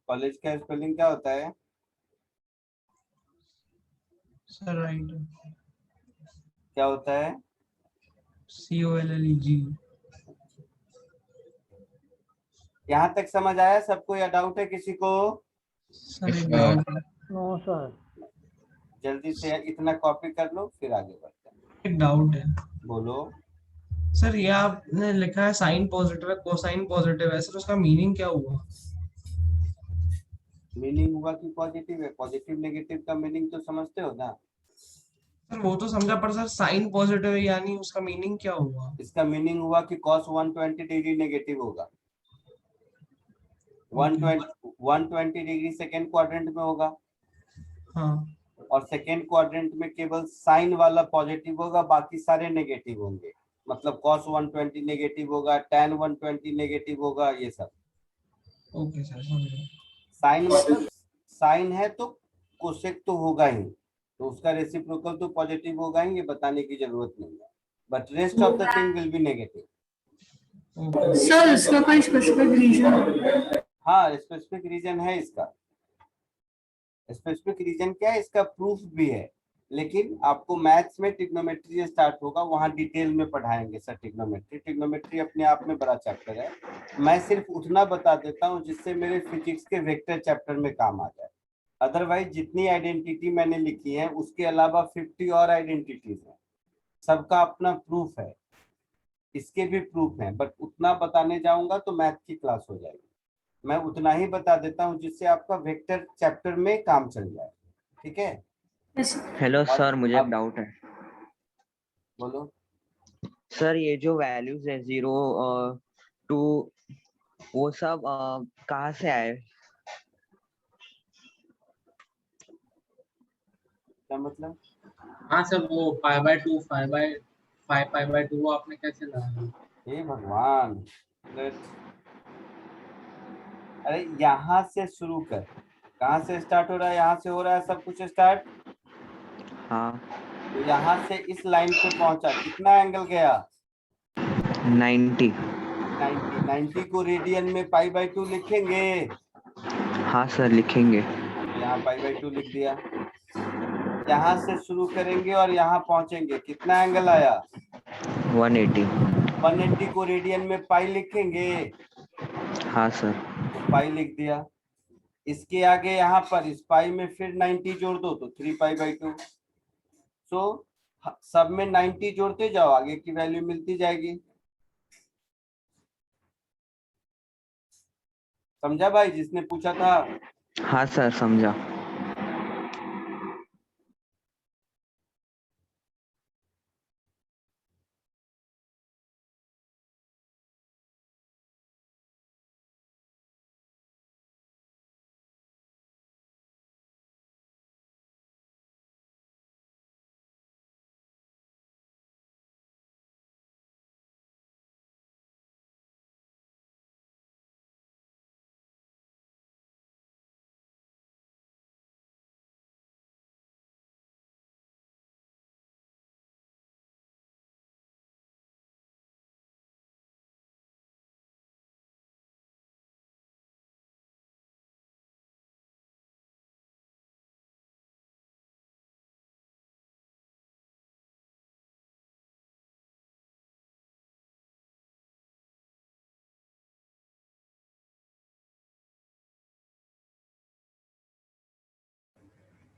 कॉलेज का स्पेलिंग क्या होता है? सर राइट, क्या होता है? COLLEG। यहाँ तक समझ आया सबको या डाउट है किसी को? सर Yes, एक sir. डाउट है, No, sir. जल्दी से इतना कॉपी कर लो फिर आगे बढ़ते हैं। एक डाउट है बोलो। सर। ये आपने लिखा है साइन पॉजिटिव है, कोसाइन पॉजिटिव है, सर उसका मीनिंग क्या हुआ? मीनिंग हुआ कि पॉजिटिव है, पॉजिटिव नेगेटिव का मीनिंग तो समझते हो ना। सर वो तो समझा, पर सर साइन पॉजिटिव है यानी उसका मीनिंग क्या हुआ? इसका मीनिंग हुआ कि cos 120 डिग्री नेगेटिव होगा। 120 डिग्री सेकेंड क्वाड्रेंट में होगा हाँ और सेकेंड क्वाड्रेंट में केवल साइन वाला पॉजिटिव होगा, बाकी सारे नेगेटिव होंगे। मतलब cos 120 नेगेटिव होगा, tan 120 नेगेटिव होगा, ये सब। ओके सर समझा। साइन मतलब साइन है तो कोसेक तो होगा ही, तो उसका रेसिप्रोकल तो पॉजिटिव होगा ही, ये बताने की जरूरत नहीं है। But rest of the thing will be negative. Sir इसका कोई स्पेसिफिक रीजन? हाँ, स्पेसिफिक रीजन है इसका। स्पेसिफिक रीजन क्या है इसका, प्रूफ भी है, लेकिन आपको मैथ्स में ट्रिग्नोमेट्री स्टार्ट होगा, वहां डिटेल में पढ़ाएंगे सर। ट्रिग्नोमेट्री अपने आप में बड़ा चैप्टर है। मैं सिर्फ उतना बता देता हूँ जिससे मेरे फिजिक्स के वेक्टर चैप्टर में काम आ जाए। अदरवाइज जितनी आइडेंटिटी मैंने लिखी है उसके अलावा 50 और आइडेंटिटीज हैं, सबका अपना प्रूफ है, इसके भी प्रूफ हैं, बट उतना बताने जाऊंगा तो मैथ की क्लास हो जाएगी। मैं उतना ही बता देता हूँ जिससे आपका वेक्टर चैप्टर में काम चल जाए, ठीक है? हेलो और सर, मुझे एक अब डाउट है। बोलो। सर ये जो वैल्यूज है 0 टू, वो सब कहाँ से आए? क्या मतलब? हाँ सर, वो 5/2 5/2 वो आपने कैसे लाया? हे भगवान, अरे यहाँ से शुरू कर, कहाँ से स्टार्ट हो रहा है? यहाँ से हो रहा है सब कुछ स्टार्ट। हाँ तो यहाँ से इस लाइन पे पहुंचा, कितना एंगल गया? 90। 90 को रेडियन में π/2 लिखेंगे। हाँ सर लिखेंगे। यहाँ π/2 लिख दिया। यहाँ से शुरू करेंगे और यहाँ पहुंचेंगे, कितना एंगल आया? 180। 180 को रेडियन में पाई लिखेंगे। हाँ सर। तो पाई लिख दिया। इसके आगे यहाँ पर इस पाई में फिर 90 जोड़ दो तो 3π/2। सो सब में 90 जोड़ते जाओ, आगे की वैल्यू मिलती जाएगी। समझा भाई जिसने पूछा था? हाँ सर समझा।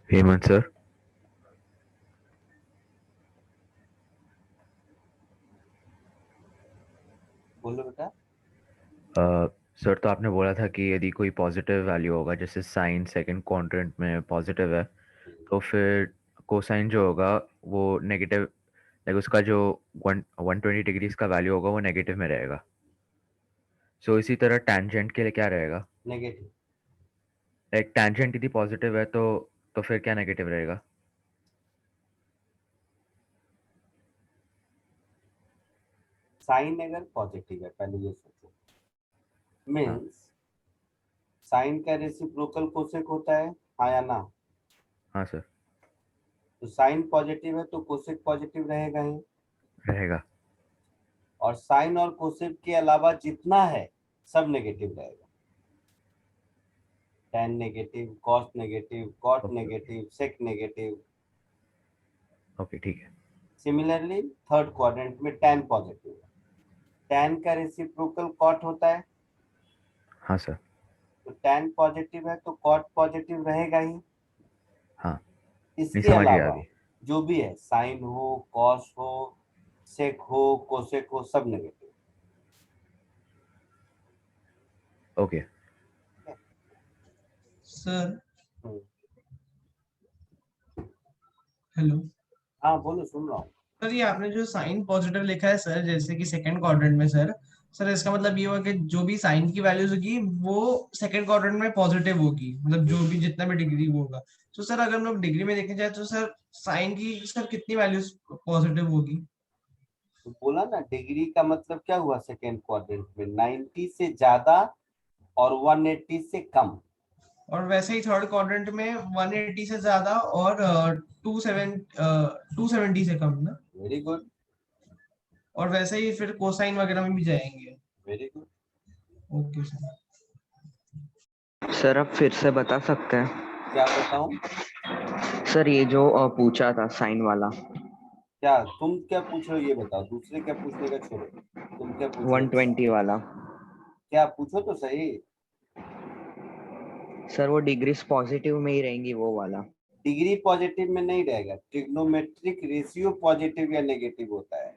हेमंत सर, बोलो बेटा। सर तो आपने बोला था कि यदि कोई पॉजिटिव वैल्यू होगा, जैसे साइन सेकंड क्वाड्रेंट में पॉजिटिव है, तो फिर कोसाइन जो होगा वो नेगेटिव, लाइक उसका जो 120 डिग्रीज का वैल्यू होगा वो नेगेटिव में रहेगा। सो इसी तरह टैंजेंट के लिए क्या रहेगा? नेगेटिव। लाइक टैंजेंट यदि पॉजिटिव है तो फिर क्या नेगेटिव रहेगा? साइन अगर पॉजिटिव है, पहले ये सोचो, हाँ मीन्स साइन का रेसिप्रोकल कोसेक होता है, हाँ या ना? हाँ सर तो साइन पॉजिटिव है तो कोसेक पॉजिटिव रहेगा ही। रहेगा। और साइन और कोसेक के अलावा जितना है सब नेगेटिव रहेगा। tan negative, cos negative, cot negative, sec negative. Okay ठीक है। सिमिलरली थर्ड क्वाड्रेंट में tan पॉजिटिव है, tan का रेसिप्रोकल कॉट होता है, हाँ सर। तो tan पॉजिटिव है तो कॉट पॉजिटिव रहेगा ही। हाँ नहीं, इसके समझ गया अलावा अभी। जो भी है, साइन हो, कॉस हो, सेक हो, कोसेक हो, सब नेगेटिव। ओके सर हेलो हाँ बोलो, सुन रहा हूँ। सर ये आपने जो साइन पॉजिटिव लिखा है सर, जैसे कि सेकंड क्वाड्रेंट में सर, सर इसका मतलब ये हुआ कि जो भी साइन की वैल्यूज होगी वो सेकंड क्वाड्रेंट में पॉजिटिव होगी, मतलब जो भी जितना भी डिग्री वो होगा। तो सर अगर हम लोग डिग्री में देखने जाए तो सर साइन की सर कितनी वैल्यूज पॉजिटिव होगी? तो बोला ना, डिग्री का मतलब क्या हुआ सेकेंड क्वाड्रेंट में, 90 से ज्यादा और 180 से कम। और वैसे ही थर्ड क्वाड्रेंट में 180 से ज्यादा और 270 से कम ना। वेरी गुड, और वैसे ही फिर कोसाइन वगैरह में भी जाएंगे। Very good. Okay sir. Sir आप फिर से बता सकते हैं? क्या बताऊं? सर ये जो पूछा था साइन वाला, क्या तुम क्या पूछ रहे हो ये बताओ, दूसरे क्या पूछने का छोड़ो, तुम क्या पूछ रहे हो? 120 वाला। क्या पूछो तो सही। सर वो डिग्रीज पॉजिटिव में ही रहेंगी वो वाला। डिग्री पॉजिटिव में नहीं रहेगा, ट्रिग्नोमेट्रिक रेशियो पॉजिटिव या नेगेटिव होता है।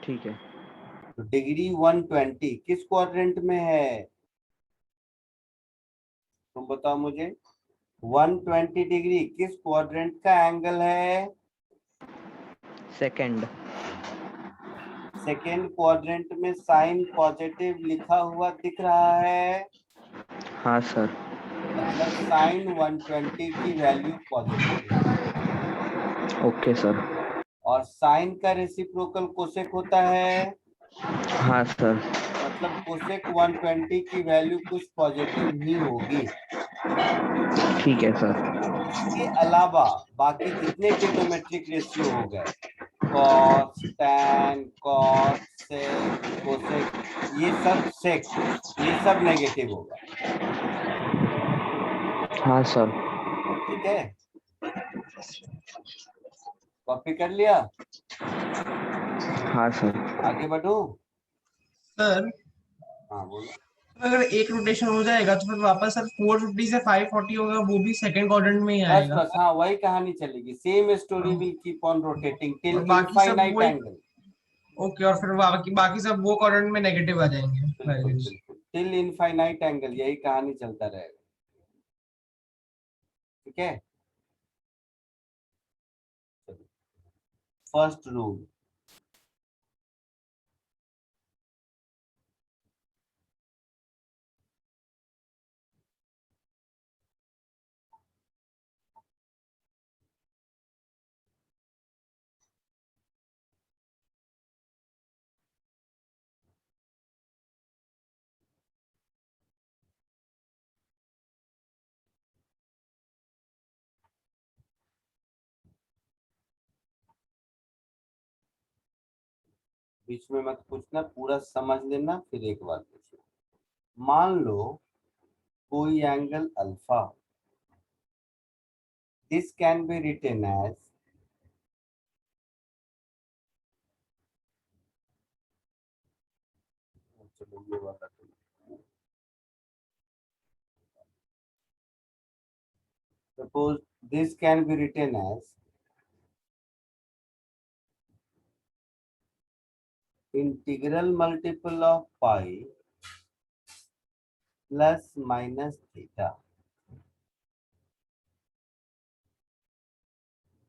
ठीक है। तो डिग्री 120 किस क्वाड्रेंट में है, तुम बताओ मुझे। 120 डिग्री किस क्वाड्रेंट का एंगल है? सेकंड। सेकेंड क्वाड्रेंट में साइन पॉजिटिव लिखा हुआ दिख रहा है, हाँ सर। मतलब साइन 120 की वैल्यू पॉजिटिव है। Okay sir. और साइन का रेसिप्रोकल कोसेक होता है, हाँ सर। मतलब कोसेक 120 की वैल्यू कुछ पॉजिटिव ही होगी। ठीक है सर। इसके अलावा बाकी जितने ट्रिग्नोमेट्रिक रेशियो हो गए, कॉस, टैन, कॉट, सेक, कोसेक, ये सब सेक, ये सब नेगेटिव होगा। हाँ सर। ठीक है, कॉपी कर लिया? हाँ सर। आगे बढ़ूं? सर हाँ बोलो। अगर एक रोटेशन हो जाएगा तो फिर वापस सर 450 से 540 होगा, वो भी सेकंड क्वाड्रेंट में ही बस आएगा। बस, हाँ वही कहानी चलेगी, same story will keep on rotating till और बाकी सब इनफाइनाइट वही। एंगल। ओके, और फिर बाकी बाकी सब वो क्वाड्रेंट में नेगेटिव आ जाएंगे बिल्कुल वैल्यूज। बिल्कुल, टिल इनफाइनाइट एंगल, यही कहानी चलता रहेगा। ठीक है, फर्स्ट रूल, बीच में मत पूछना, पूरा समझ लेना फिर एक बार पूछना। मान लो कोई angle alpha, this can be written as, चलो ये वाला suppose this can be written as integral multiple of pi plus minus theta,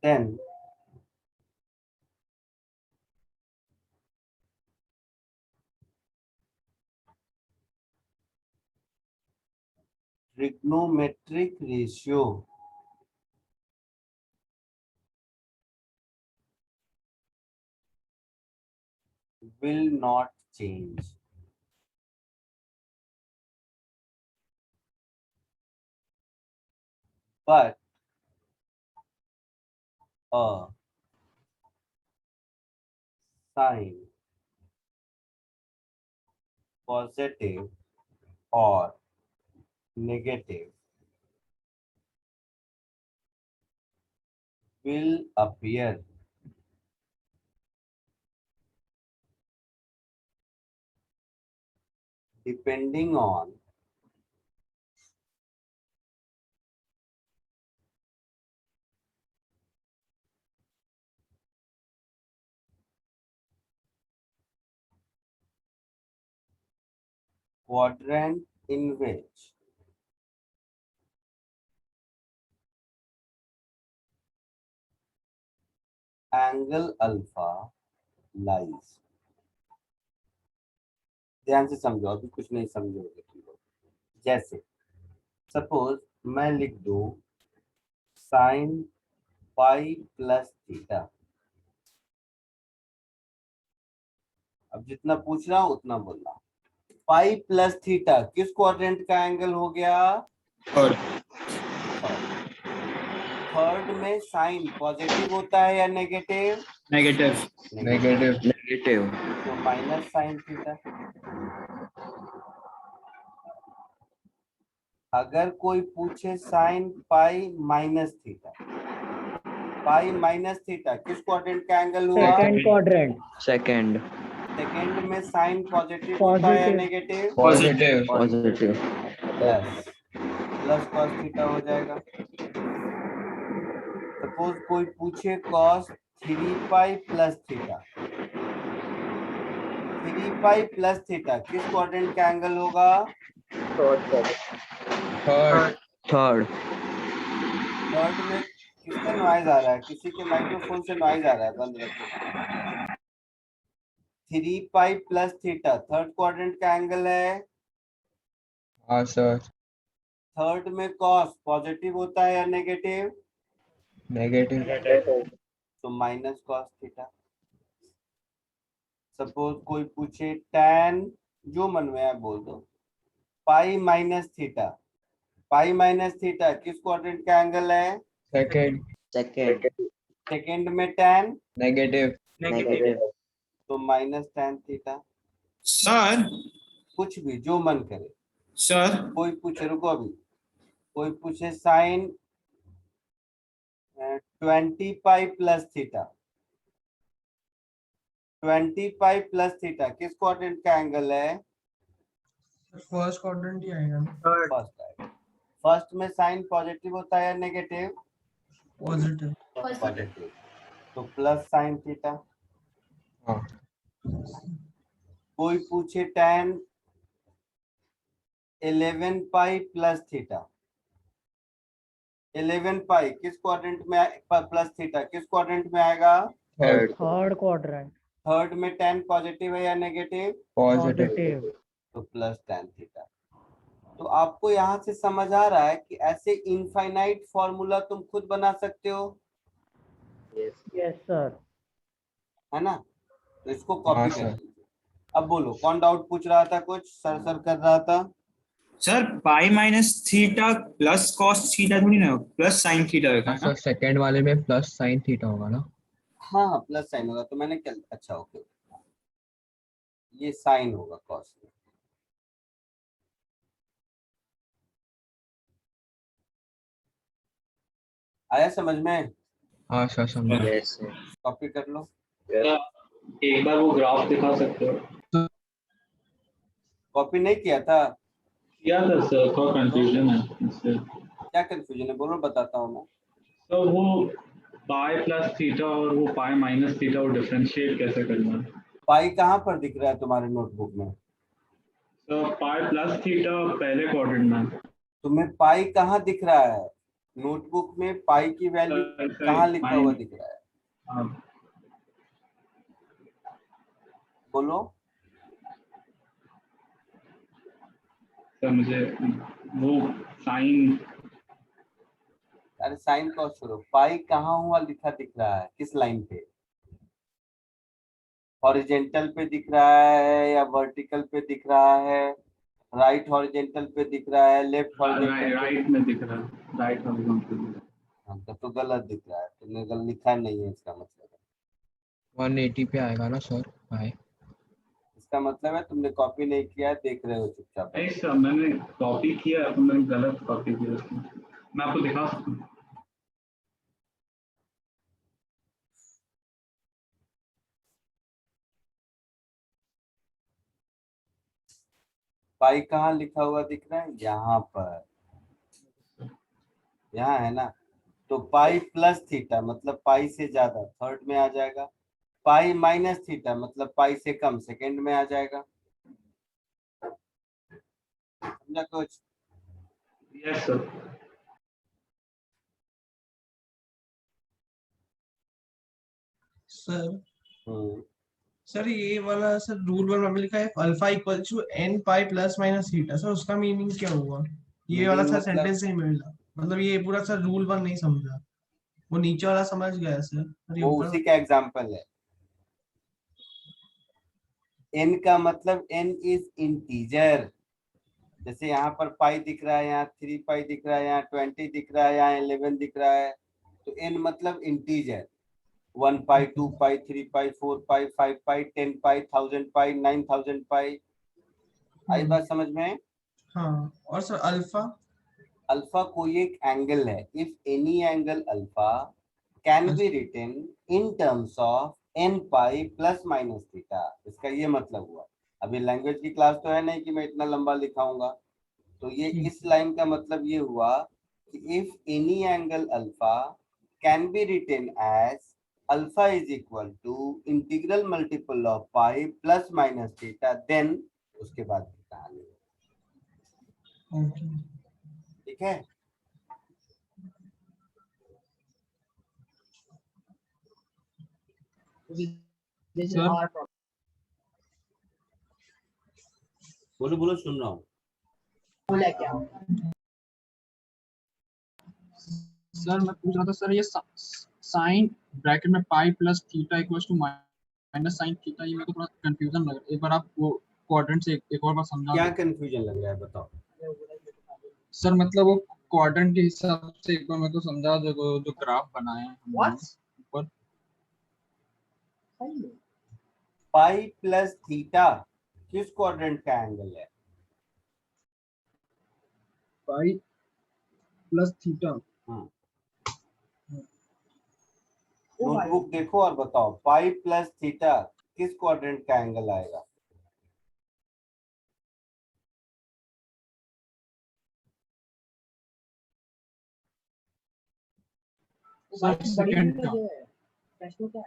then trigonometric ratio will not change. But a sign positive or negative will appear depending on quadrant in which angle alpha lies, ध्यान से समझो, अभी कुछ नहीं समझोगे तुम लोग। जैसे सपोज मैं लिख दूं साइन पाई प्लस थीटा, अब जितना पूछ रहा हूं उतना बोलना। पाई प्लस थीटा किस क्वाड्रेंट का एंगल हो गया? और थर्ड में साइन पॉजिटिव होता है या नेगेटिव? नेगेटिव। नेगेटिव। नेगेटिव। तो माइनस साइन थीटा। अगर कोई पूछे साइन पाई माइनस थीटा, पाई माइनस थीटा किस क्वाड्रेंट का एंगल हुआ? Second quadrant. सेकंड। सेकंड में साइन पॉजिटिव होता है या positive. Negative? Positive. Positive. Plus plus cos theta हो जाएगा। सपोज कोई पूछे कॉस 3 पाई प्लस थीटा, 3 पाई प्लस थीटा किस क्वाड्रेंट का एंगल होगा? थर्ड। थर्ड। थर्ड में किसका नॉइज आ रहा है? किसी के माइक्रोफोन से नॉइज आ रहा है, बंद रखो। 3 पाई प्लस थीटा थर्ड क्वाड्रेंट का एंगल है। हाँ सर। थर्ड में कॉस पॉजिटिव होता है या नेगेटिव? नेगेटिव। तो माइनस कॉस थीटा। सपोज कोई पूछे tan, जो मन में आए बोल दो, पाई माइनस थीटा, पाई माइनस थीटा किस क्वाड्रेंट का एंगल है? सेकंड। सेकंड। सेकंड में tan, नेगेटिव। नेगेटिव। तो माइनस tan थीटा। सर कुछ भी जो मन करे। सर कोई पूछे, रुको अभी, कोई पूछे sine 20 pi plus theta, 20 pi plus theta किस क्वाड्रेंट का एंगल है? फर्स्ट क्वाड्रेंट ही आएगा ना। फर्स्ट आएगा। फर्स्ट में साइन पॉजिटिव होता है या नेगेटिव? पॉजिटिव। पॉजिटिव, तो प्लस साइन थीटा। हाँ। कोई पूछे tan 11 पाई प्लस थीटा, 11 पाई किस क्वाड्रेंट में प्लस थीटा किस क्वाड्रेंट में आएगा? थर्ड। Third quadrant. थर्ड में tan पॉजिटिव है या नेगेटिव? पॉजिटिव। पॉजिटिव। तो प्लस tan थीटा। तो आपको यहाँ से समझ आ रहा है कि ऐसे इनफाइनाइट फॉर्मूला तुम खुद बना सकते हो, यस सर। है ना? तो इसको हाँ कॉपी कर सर। लीजिए। अब बोलो, कौन डाउट पूछ रहा था? कुछ सर सर कर रहा था। सर पाई minus theta plus cos theta थोड़ी ना, प्लस साइन थीटा होगा हाँ ना? सर, सेकंड वाले में प्लस साइन थीटा होगा ना। हाँ हाँ प्लस साइन होगा, तो मैंने क्या, अच्छा ओके, ये साइन होगा कॉस में। आया समझ में? हाँ सर, समझ गया। Yes sir. कॉपी कर लो। एक बार वो ग्राफ दिखा सकते हो? कॉपी नहीं किया था? किया था सर, थोड़ा कंफ्यूजन है इससे। क्या कंफ्यूजन है बोलो, बताता हूँ मैं। तो वो पाई प्लस थीटा और वो पाई माइनस थीटा वो डिफरेंशिएट कैसे करना है? पाई कहाँ पर दिख रहा है तुम्हारे नोटबुक में? तो पाई प्लस थीटा पहले क्वाड्रेंट में। तुम्हें पाई कहाँ दिख रहा है नोटबुक में? पाई की वैल्यू कहाँ लिखा हुआ दिख रहा है? हाँ बोलो। सर मुझे वो साइन, अरे साइन को छोड़ो, पाई कहाँ हुआ लिखा दिख रहा है, किस लाइन पे? हॉरिजेंटल पे दिख रहा है या वर्टिकल पे दिख रहा है? राइट हॉरिजेंटल पे दिख रहा है, लेफ्ट हॉरिजेंटल पे? राइट में दिख रहा है, राइट हॉरिजॉन्टल। हाँ, तो गलत दिख रहा है, तुमने गलत लिखा नहीं है, इसका मतलब है। 180 पे आएगा ना सर पाई। इसका मतलब है तुमने कॉपी नहीं किया है, देख रहे हो चुपचाप। नहीं सर, मैंने कॉपी किया, तो मैंने गलत कॉपी किया उसमें। मैं आपको दिखा सकता हूँ। पाई कहाँ लिखा हुआ दिख रहा है? यहाँ पर, यहाँ है ना? तो पाई प्लस थीटा मतलब पाई से ज्यादा थर्ड में आ जाएगा, पाई माइनस थीटा मतलब पाई से कम सेकंड में आ जाएगा। समझा कुछ? Yes sir. सर सर ये वाला सर रूल वन में लिखा है alpha equal to N pi plus minus theta, sir उसका मीनिंग क्या हुआ? ये वाला मीनिंग सर मतलब सेंटेंस नहीं मिला, मतलब ये पूरा सर रूल वन नहीं समझा, वो नीचे वाला समझ गया सर, और ये वो ऊपर उसी का एग्जाम्पल है। n का मतलब n इज इंटीजर, जैसे यहाँ पर पाई दिख रहा है, यहाँ 3 पाई दिख रहा है, यहाँ 20 दिख रहा है, यहाँ 11 दिख रहा है, तो n मतलब इंटीजर। 1 पाई, 2 पाई, 3 पाई, 4 पाई, 5 पाई, 10 पाई, 1000 पाई, 9000 पाई। आई बात समझ में? हाँ, और सर अल्फा? अल्फा कोई एक एंगल है। If any angle alpha can be written in terms of n pi plus minus theta, इसका ये मतलब हुआ। अभी लैंग्वेज की क्लास तो है नहीं कि मैं इतना लंबा लिखाऊंगा, तो ये इस लाइन का मतलब ये हुआ कि if any angle alpha can be written as alpha is equal to integral multiple of pi plus minus theta, then उसके बाद की कहानी। ठीक है? बोलो बोलो, सुन रहा हूँ। सर मैं पूछ रहा था सर, ये साइन ब्रैकेट में pi plus theta equals to minus sine theta, ये मेरे को थोड़ा कंफ्यूजन लग रहा है। एक बार आप वो क्वाड्रेंट से एक और बार समझा क्या दो। कंफ्यूजन लग रहा है बताओ? सर मतलब वो क्वाड्रेंट के हिसाब से एक बार मेरे को समझा दो, जो ग्राफ बनाए हैं हमने ऊपर। पाई प्लस थीटा किस क्वाड्रेंट का एंगल है? पाई प्लस थीटा। नोटबुक देखो और बताओ, पाई प्लस थीटा किस क्वाड्रेंट का एंगल आएगा? सर सेकंड का।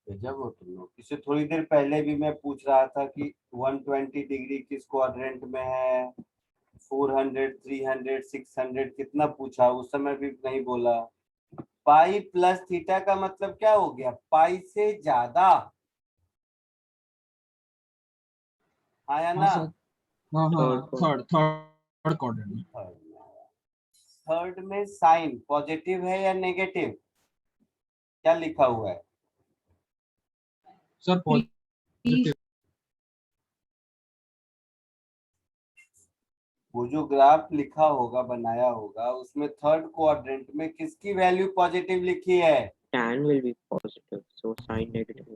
गजब हो तुम लोग। इससे थोड़ी देर पहले भी मैं पूछ रहा था कि 120 डिग्री किस क्वाड्रेंट में है, 400, 300, 600 कितना पूछा, उस समय भी नहीं बोला। पाई प्लस थीटा का मतलब क्या हो गया? पाई से ज्यादा। हाँ या ना? थर्ड क्वाड्रेंट में। थर्ड में साइन पॉजिटिव है या नेगेटिव? क्या लिखा हुआ है? Sir positive. वो जो ग्राफ लिखा होगा, बनाया होगा, उसमें थर्ड क्वाड्रेंट में किसकी वैल्यू पॉजिटिव लिखी है? tan will be positive, so sin negative.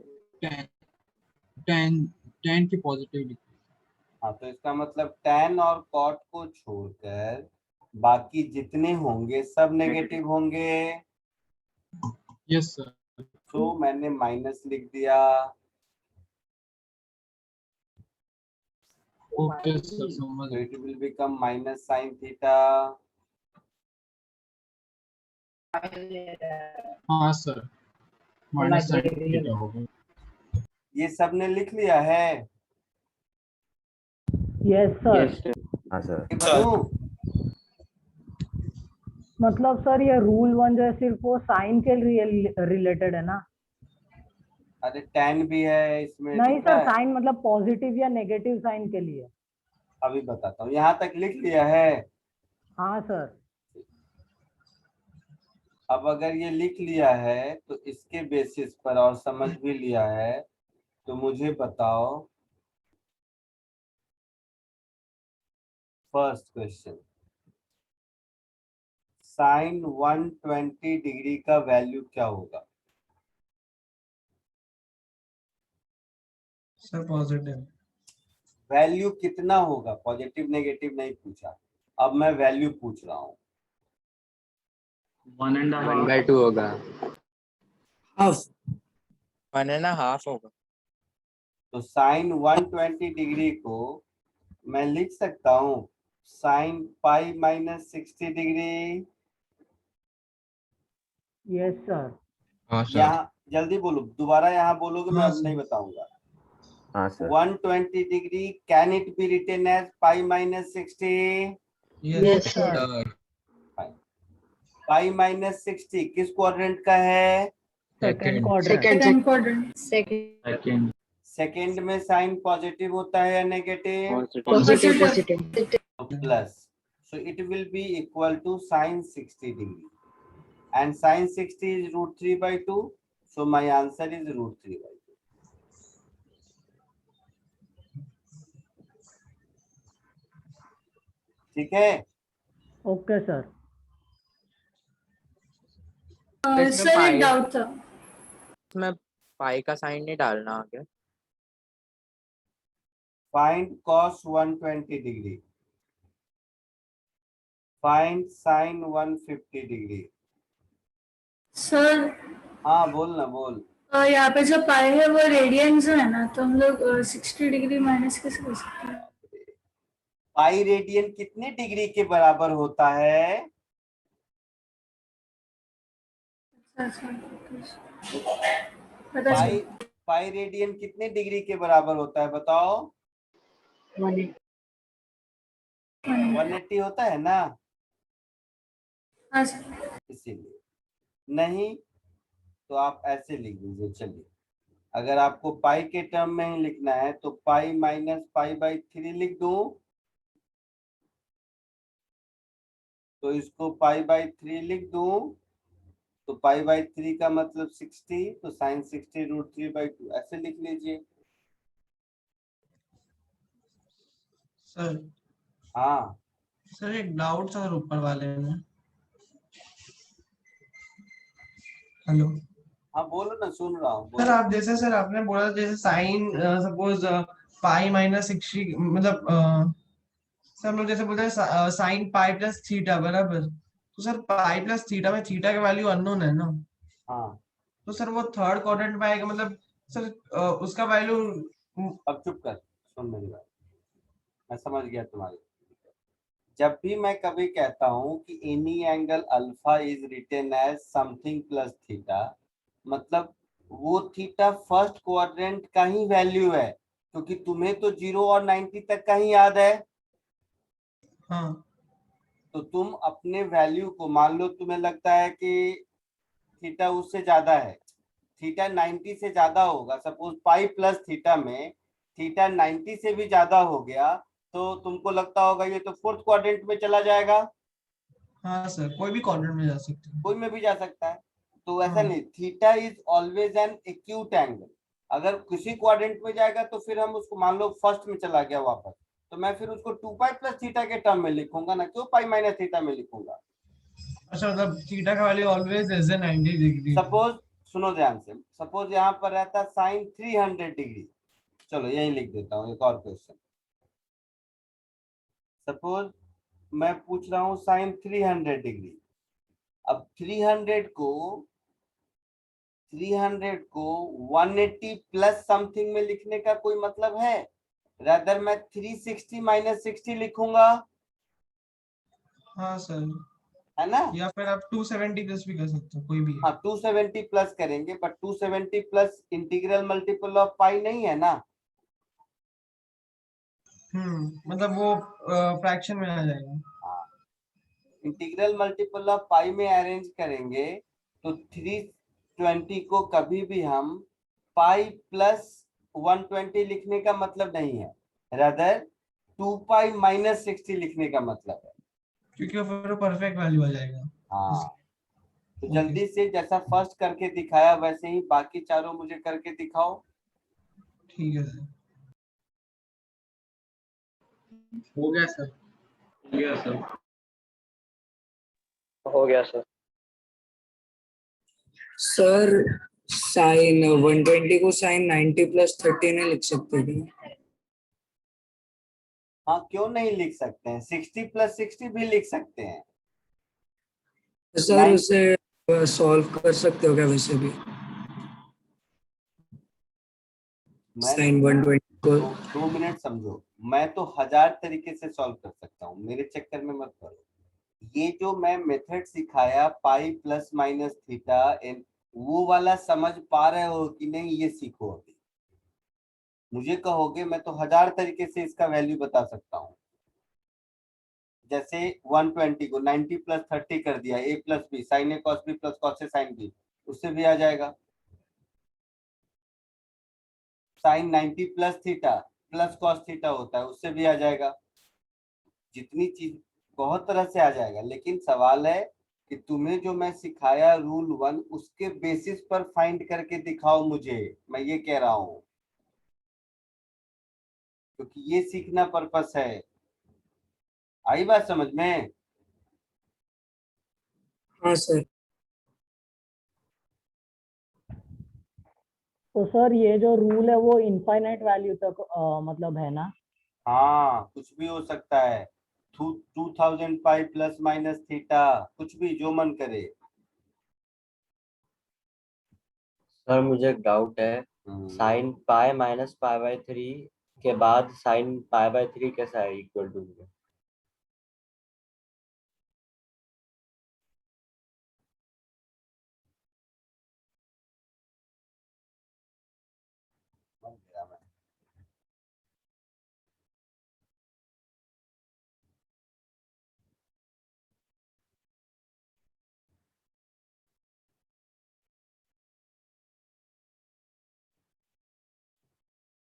tan की पॉजिटिव। हाँ, तो इसका मतलब tan और cot को छोड़कर बाकी जितने होंगे सब नेगेटिव होंगे। Yes sir. तो मैंने माइनस लिख दिया। ओके सर, समझ So it will become minus sin theta. हाँ सर, माइनस साइन थीटा होगा। ये सबने लिख लिया है? Yes sir. हाँ सर। मतलब सर ये रूल वन जो है सिर्फ वो साइन के रिलेटेड है ना? अरे tan भी है इसमें। नहीं सर, साइन मतलब पॉजिटिव या नेगेटिव साइन के लिए। अभी बताता हूँ, यहाँ तक लिख लिया है? हाँ सर। अब अगर ये लिख लिया है तो इसके बेसिस पर और समझ भी लिया है, तो मुझे बताओ फर्स्ट क्वेश्चन, साइन 120 डिग्री का वैल्यू क्या होगा? Sir positive. वैल्यू कितना होगा? पॉजिटिव नेगेटिव नहीं पूछा, अब मैं वैल्यू पूछ रहा हूँ। 1/2 होगा। हाफ। 1.5 होगा। तो साइन 120 डिग्री को मैं लिख सकता हूँ sign pi minus 60 degree. Yes sir. हाँ सर। यहाँ जल्दी बोलो, दोबारा यहाँ बोलोगे, मैं अब नहीं बताऊंगा। हाँ sir 120 degree, can it be written as pi minus 60? Yes, sir. pi minus 60 किस क्वाड्रेंट का है? Second quadrant. Second quadrant. Second second में साइन पॉजिटिव होता है या negative? Positive. Plus, so it will be equal to sin 60 degree, and sin 60 is root 3 by 2, so my answer is root 3 by 2. ठीक है? Okay, sir. सर एक डाउट था. इसमें पाई का साइन नहीं डालना आगे. Find cos 120 degree. Find sin 150 degree. Sir हाँ बोल ना बोल. यहाँ पे जो पाई है वो रेडियंस है ना, तो हम लोग 60 डिग्री माइनस कैसे कर सकते हैं? पाई रेडियन कितने डिग्री के बराबर होता है? पाई पाई रेडियन कितने डिग्री के बराबर होता है बताओ? 180 होता है ना, इसीलिए. नहीं तो आप ऐसे लिख दीजिए. चलिए, अगर आपको पाई के टर्म में ही लिखना है तो पाई माइनस पाई बाई 3 लिख दूं, तो इसको पाई बाई 3 लिख दूं, तो पाई बाई 3 का मतलब 60, तो साइन 60 रूट 3 बाई 2 ऐसे लिख लीजिए. सर हाँ सर एक डाउट था सर ऊपर वाले में. हेलो हाँ बोलो ना, सुन रहा हूँ. सर, आप जैसे सर आपने बोला जैसे साइन सपोज पाई माइनस 60 मतलब सर हम लोग जैसे बोलते हैं साइन पाई प्लस थीटा बराबर, तो सर पाई प्लस थीटा में थीटा का वैल्यू अननोन है ना, हाँ तो सर वो थर्ड क्वाड्रेंट में आएगा, मतलब सर उसका वैल्यू. अब चुप कर, सुन मेरी बात, मैं समझ गया तुम्हारी. जब भी मैं कभी कहता हूँ कि any angle alpha is written as something plus theta, मतलब वो थीटा फर्स्ट क्वाड्रेंट का ही वैल्यू है, क्योंकि तुम्हें तो 0 और 90 तक का ही याद है. हाँ. तो तुम अपने वैल्यू को, मान लो तुम्हें लगता है कि थीटा उससे ज्यादा है, थीटा 90 से ज्यादा होगा, सपोज पाई प्लस थीटा में थीटा 90 से भी ज्यादा हो गया, तो तुमको लगता होगा ये तो फोर्थ क्वाड्रेंट में चला जाएगा. हाँ सर, कोई भी क्वाड्रेंट में जा सकते हैं. कोई में भी जा सकता है. तो ऐसा हाँ. नहीं, theta is always an acute angle. अगर किसी क्वाड्रेंट में जाएगा तो फिर हम उसको, मान लो फर्स्ट में चला गया वापस, तो मैं फिर उसको 2 पाई प्लस थीटा के टर्म में लिखूंगा ना, क्यों पाई माइनस थीटा में लिखूंगा. अच्छा, मतलब थीटा का value always less than 90 degree. Suppose सुनो ध्यान से, सपोज यहाँ पर रहता साइन 300 डिग्री. चलो यही लिख देता हूँ एक और क्वेश्चन. सपोज मैं पूछ रहा हूँ साइन 300 डिग्री. अब 300 को 180 प्लस समथिंग में लिखने का कोई मतलब है? रादर मैं 360 माइनस 60 लिखूंगा. हाँ सर, है ना, या फिर आप 270 प्लस भी कर सकते हो, कोई भी. हाँ 270 प्लस करेंगे, but 270 plus integral multiple of pi नहीं है ना. मतलब वो फ्रैक्शन में आ जाएगा. हाँ, इंटीग्रल मल्टीपल ऑफ पाई में अरेंज करेंगे तो 320 को कभी भी हम पाई प्लस 120 लिखने का मतलब नहीं है, रादर 2 पाई माइनस 60 लिखने का मतलब है, क्योंकि वो फिर परफेक्ट वैल्यू आ जाएगा. हाँ. तो जल्दी से जैसा फर्स्ट करके दिखाया वैसे ही बाकी चारों मुझे करके दिखाओ. ठीक है सर. हो गया सर. हो गया सर. हो गया सर. सर साइन 120 को साइन 90 प्लस 30 नहीं लिख सकते क्या? हाँ क्यों नहीं लिख सकते हैं, 60 प्लस 60 भी लिख सकते हैं. सर उसे सॉल्व कर सकते हो क्या वैसे भी? साइन 120 को 2 मिनट समझो, मैं तो 1000 तरीके से सॉल्व कर सकता हूँ, मेरे चक्कर में मत करो. ये जो मैं मेथड सिखाया पाई प्लस माइनस थीटा, वो वाला समझ पा रहे हो कि नहीं, ये सीखो अभी. मुझे कहोगे मैं तो 1000 तरीके से इसका वैल्यू बता सकता हूँ। जैसे 120 को 90 प्लस 30 कर दिया, a plus B sine A cos B plus cos A sine B, उससे भी आ जाएगा। Sine 90 plus theta plus cos theta होता है, उससे भी आ जाएगा। जितनी चीज बहुत तरह से आ जाएगा, लेकिन सवाल है कि तुम्हें जो मैं सिखाया रूल 1 उसके बेसिस पर फाइंड करके दिखाओ मुझे, मैं ये कह रहा हूं, क्योंकि ये सीखना पर्पस है। आई बात समझ में? हाँ सर। तो सर ये जो रूल है वो इनफाइनाइट वैल्यू तक मतलब है ना? हाँ, कुछ भी हो सकता है। 2000 पाई प्लस माइनस थीटा, कुछ भी जो मन करे। सर मुझे एक डाउट है, sign pi minus pi by 3 के बाद साइन पाई बाई 3 कैसा है इक्वल टू?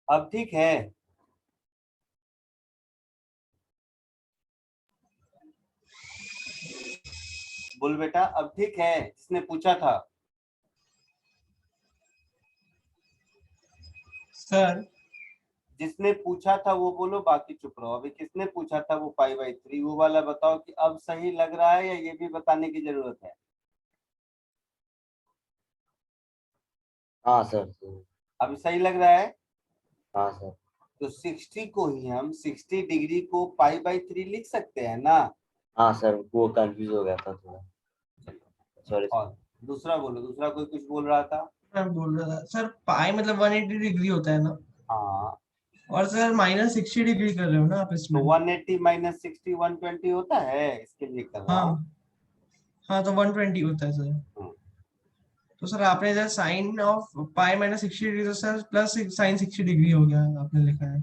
अब ठीक है? बोल बेटा, अब ठीक है? जिसने पूछा था सर, जिसने पूछा था वो बोलो, बाकी चुप रहो। अभी किसने पूछा था वो पाई बाई 3, वो वाला बताओ कि अब सही लग रहा है या ये भी बताने की जरूरत है? हाँ सर। अब सही लग रहा है? हाँ सर। तो 60 को ही हम 60 डिग्री को पाई बाई 3 लिख सकते हैं ना? हाँ सर, वो कंफ्यूज हो गया था थोड़ा, सॉरी। और दूसरा बोलो, दूसरा कोई कुछ बोल रहा था? मैं बोल रहा था सर, पाई मतलब 180 डिग्री होता है ना? हाँ। और सर माइनस 60 डिग्री कर रहे हो ना आप इसमें? तो 180 माइनस 60 120 होता है, इसके लिए कर रहा हूँ। हाँ तो 120 होता है सर। तो सर आपने इधर sine of pi minus 60 degree, तो सर प्लस साइन 60 डिग्री हो गया, आपने लिखा है।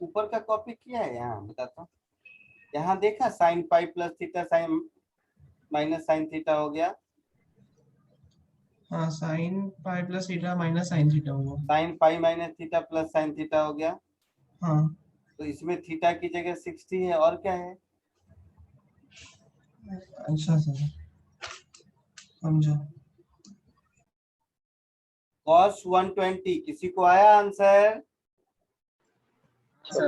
ऊपर का कॉपी किया है यहाँ, बताता हूँ। यहाँ देखा sine pi plus theta sine minus sine theta हो गया। हाँ, sine pi plus theta minus sine theta हुआ। Sine pi minus theta plus sine theta हो गया। हाँ। तो इसमें थीटा की जगह 60 है, और क्या है? अच्छा सर, समझा। cos 120 किसी को आया answer?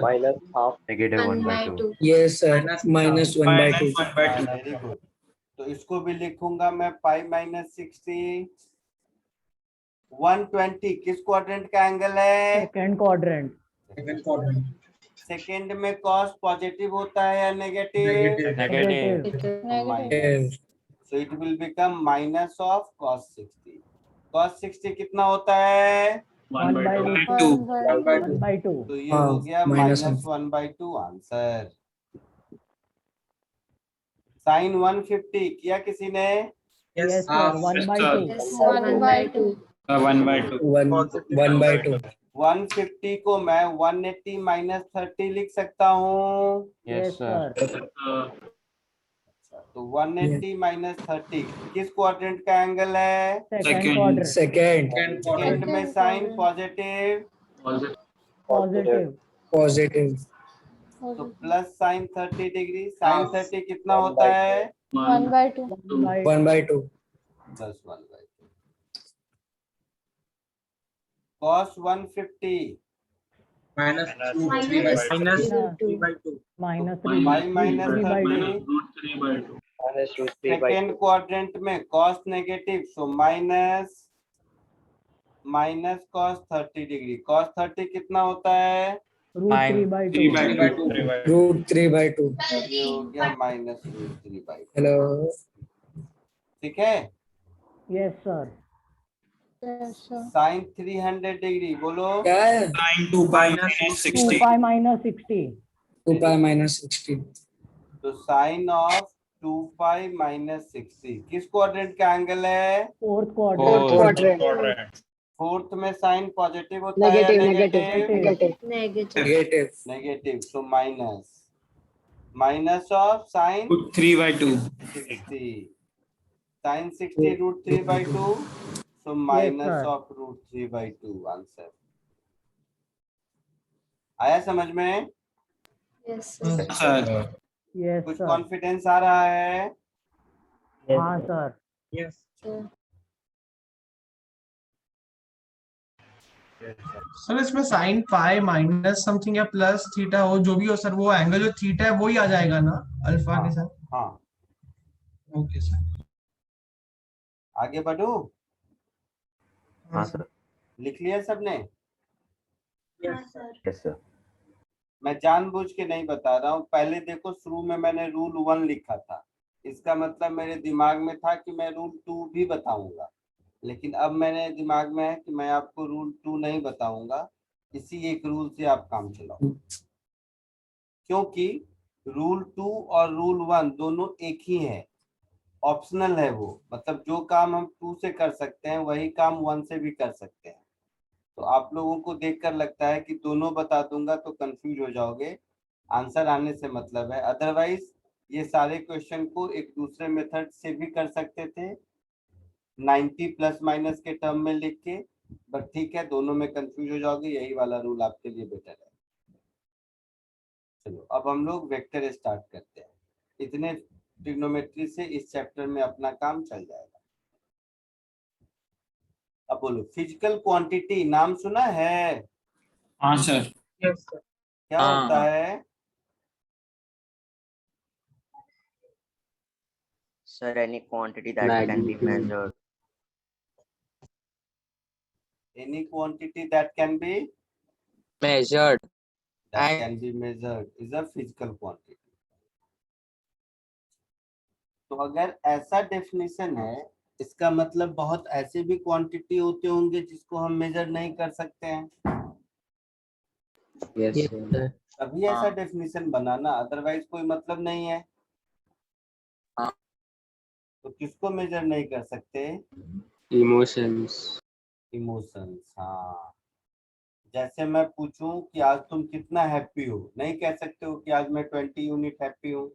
Minus half negative 1/2। Yes sir, -1/2। Very good. तो इसको भी लिखूंगा मैं पाई माइनस 60। 120 किस क्वाड्रेंट का एंगल है? Second quadrant. सेकंड में cos पॉजिटिव होता है या negative? Negative. So it will become minus of cos 60। cos 60 कितना होता है? 1/2। तो ये हो गया -1/2 आंसर। साइन 150 किया किसी ने? Yes sir, 1/2। 1/2। 150 को मैं 180 माइनस 30 लिख सकता हूँ। Yes sir. तो 180 माइनस 30 किस क्वाड्रेंट का एंगल है? सेकंड में साइन पॉजिटिव तो प्लस साइन 30 डिग्री। साइन 30 कितना होता है? 1/2। 1/2। बस 1/2। cos 150 माइनस सेकेंड क्वाड्रेंट में cos negative, so minus cos 30 degree. cos 30 कितना होता है? √3/2। √3/2। ये हो गया -√3/2। हेलो, ठीक है? Yes sir. साइन 300 डिग्री बोलो। क्या है? 2 पाई माइनस 60। 2 पाई माइनस 60। तो साइन ऑफ 2 पाई माइनस 60 किस क्वाड्रेंट का एंगल है? Fourth quadrant. फोर्थ में साइन पॉजिटिव होता है या negative? Negative. Negative, so minus of sine 3/2 60, sine 60 √3/2, so minus sir. Of √3/2 answer. आया समझ में? Yes sir. Yes, कुछ sir. कॉन्फिडेंस आ रहा है? हाँ सर. यस सर इसमें साइन पाई माइनस समथिंग या प्लस थीटा हो, जो भी हो सर, वो एंगल जो थीटा है वो ही आ जाएगा ना अल्फा के साथ? हाँ, ओके सर। आगे बढ़ो। हाँ सर। लिख लिया सबने? सर। Yes sir. मैं जानबूझ के नहीं बता रहा हूँ। पहले देखो, शुरू में मैंने रूल 1 लिखा था, इसका मतलब मेरे दिमाग में था कि मैं रूल 2 भी बताऊंगा, लेकिन अब मेरे दिमाग में है कि मैं आपको रूल 2 नहीं बताऊंगा, इसी एक रूल से आप काम चलाओ, क्योंकि रूल 2 और रूल 1 दोनों एक ही है, ऑप्शनल है वो, मतलब जो काम हम 2 से कर सकते हैं वही काम 1 से भी कर सकते हैं। तो आप लोगों को देखकर लगता है कि दोनों बता दूंगा तो कंफ्यूज हो जाओगे, आंसर आने से मतलब है। अदरवाइज ये सारे क्वेश्चन को एक दूसरे मेथड से भी कर सकते थे, 90 प्लस माइनस के टर्म में लिख के, बट ठीक है, दोनों में कंफ्यूज हो जाओगे, यही वाला रूल आपके लिए बेटर है। चलो अब हम लोग वेक्टर स्टार्ट करते हैं। इतने ट्रिग्नोमेट्री से इस चैप्टर में अपना काम चल जाएगा। अब बोलो, फिजिकल क्वांटिटी नाम सुना है? हाँ सर। Yes sir. क्या होता है? Sir, any quantity that can be measured. Any quantity that can be measured and can be measured is a physical quantity. तो अगर ऐसा डेफिनेशन है, इसका मतलब बहुत ऐसे भी क्वांटिटी होते होंगे जिसको हम मेजर नहीं कर सकते हैं। Yes, sir. तभी ऐसा डेफिनेशन बनाना, अदरवाइज कोई मतलब नहीं है। तो किसको मेजर नहीं कर सकते? Emotions. इमोशंस। हाँ, जैसे मैं पूछूं कि आज तुम कितना हैप्पी हो, नहीं कह सकते हो कि आज मैं 20 यूनिट हैप्पी हूँ,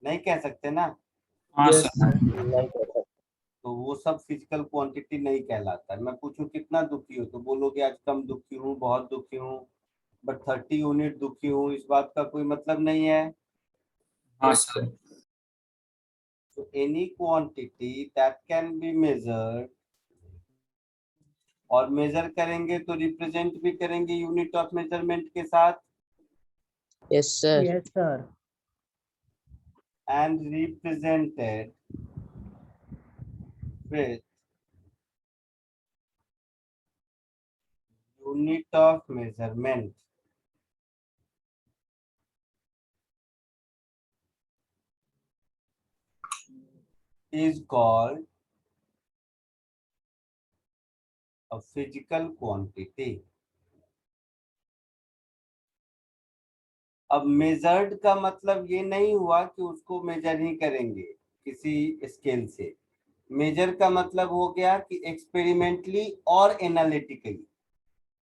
नहीं कह सकते ना। हाँ सर। तो वो सब फिजिकल क्वांटिटी नहीं कहलाता है। मैं पूछूं कितना दुखी हो, तो बोलोगे आज कम दुखी हूँ, बहुत दुखी हूँ, बट 30 यूनिट दुखी हूँ, इस बात का कोई मतलब नहीं है। हाँ sir. So any quantity that can be measured, और मेजर करेंगे तो रिप्रेजेंट भी करेंगे यूनिट ऑफ मेजरमेंट के साथ। yes sir Yes, sir. And represented with unit of measurement. Is called a physical quantity. अब मेजर्ड का मतलब ये नहीं हुआ कि उसको मेजर ही करेंगे किसी स्केल से। मेजर का मतलब हो गया कि एक्सपेरिमेंटली और एनालिटिकली।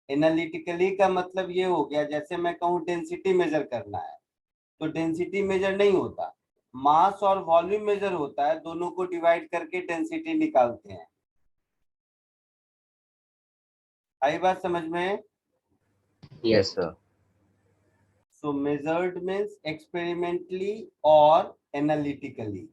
एनालिटिकली का मतलब ये हो गया, जैसे मैं कहूँ डेंसिटी मेजर करना है, तो डेंसिटी मेजर नहीं होता, मास और वॉल्यूम मेजर होता है, दोनों को डिवाइड करके डेंसिटी निकालते हैं। आई बात समझ में? Yes sir. So measured means experimentally or analytically.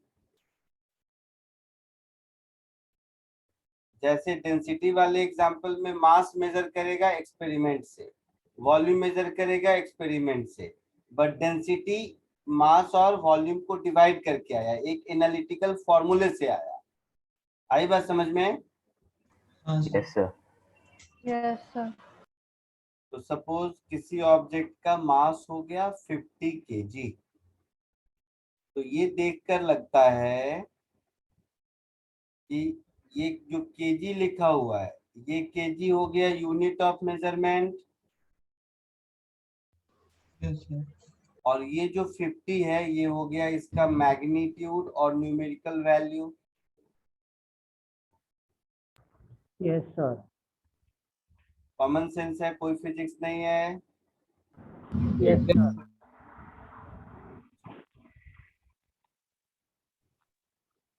जैसे डेंसिटी वाले एग्जांपल में मास मेजर करेगा एक्सपेरिमेंट से, वॉल्यूम मेजर करेगा एक्सपेरिमेंट से, बट डेंसिटी मास और वॉल्यूम को डिवाइड करके आया, एक एनालिटिकल फॉर्मूले से आया। आई बात समझ में? Yes sir. Yes sir. तो सपोज किसी ऑब्जेक्ट का मास हो गया 50 kg, तो ये देखकर लगता है कि ये जो केजी लिखा हुआ है, ये केजी हो गया यूनिट ऑफ मेजरमेंट, और ये जो 50 है ये हो गया इसका मैग्नीट्यूड और numerical value. Yes, sir. Common sense है, कोई फिजिक्स नहीं है। Yes, sir.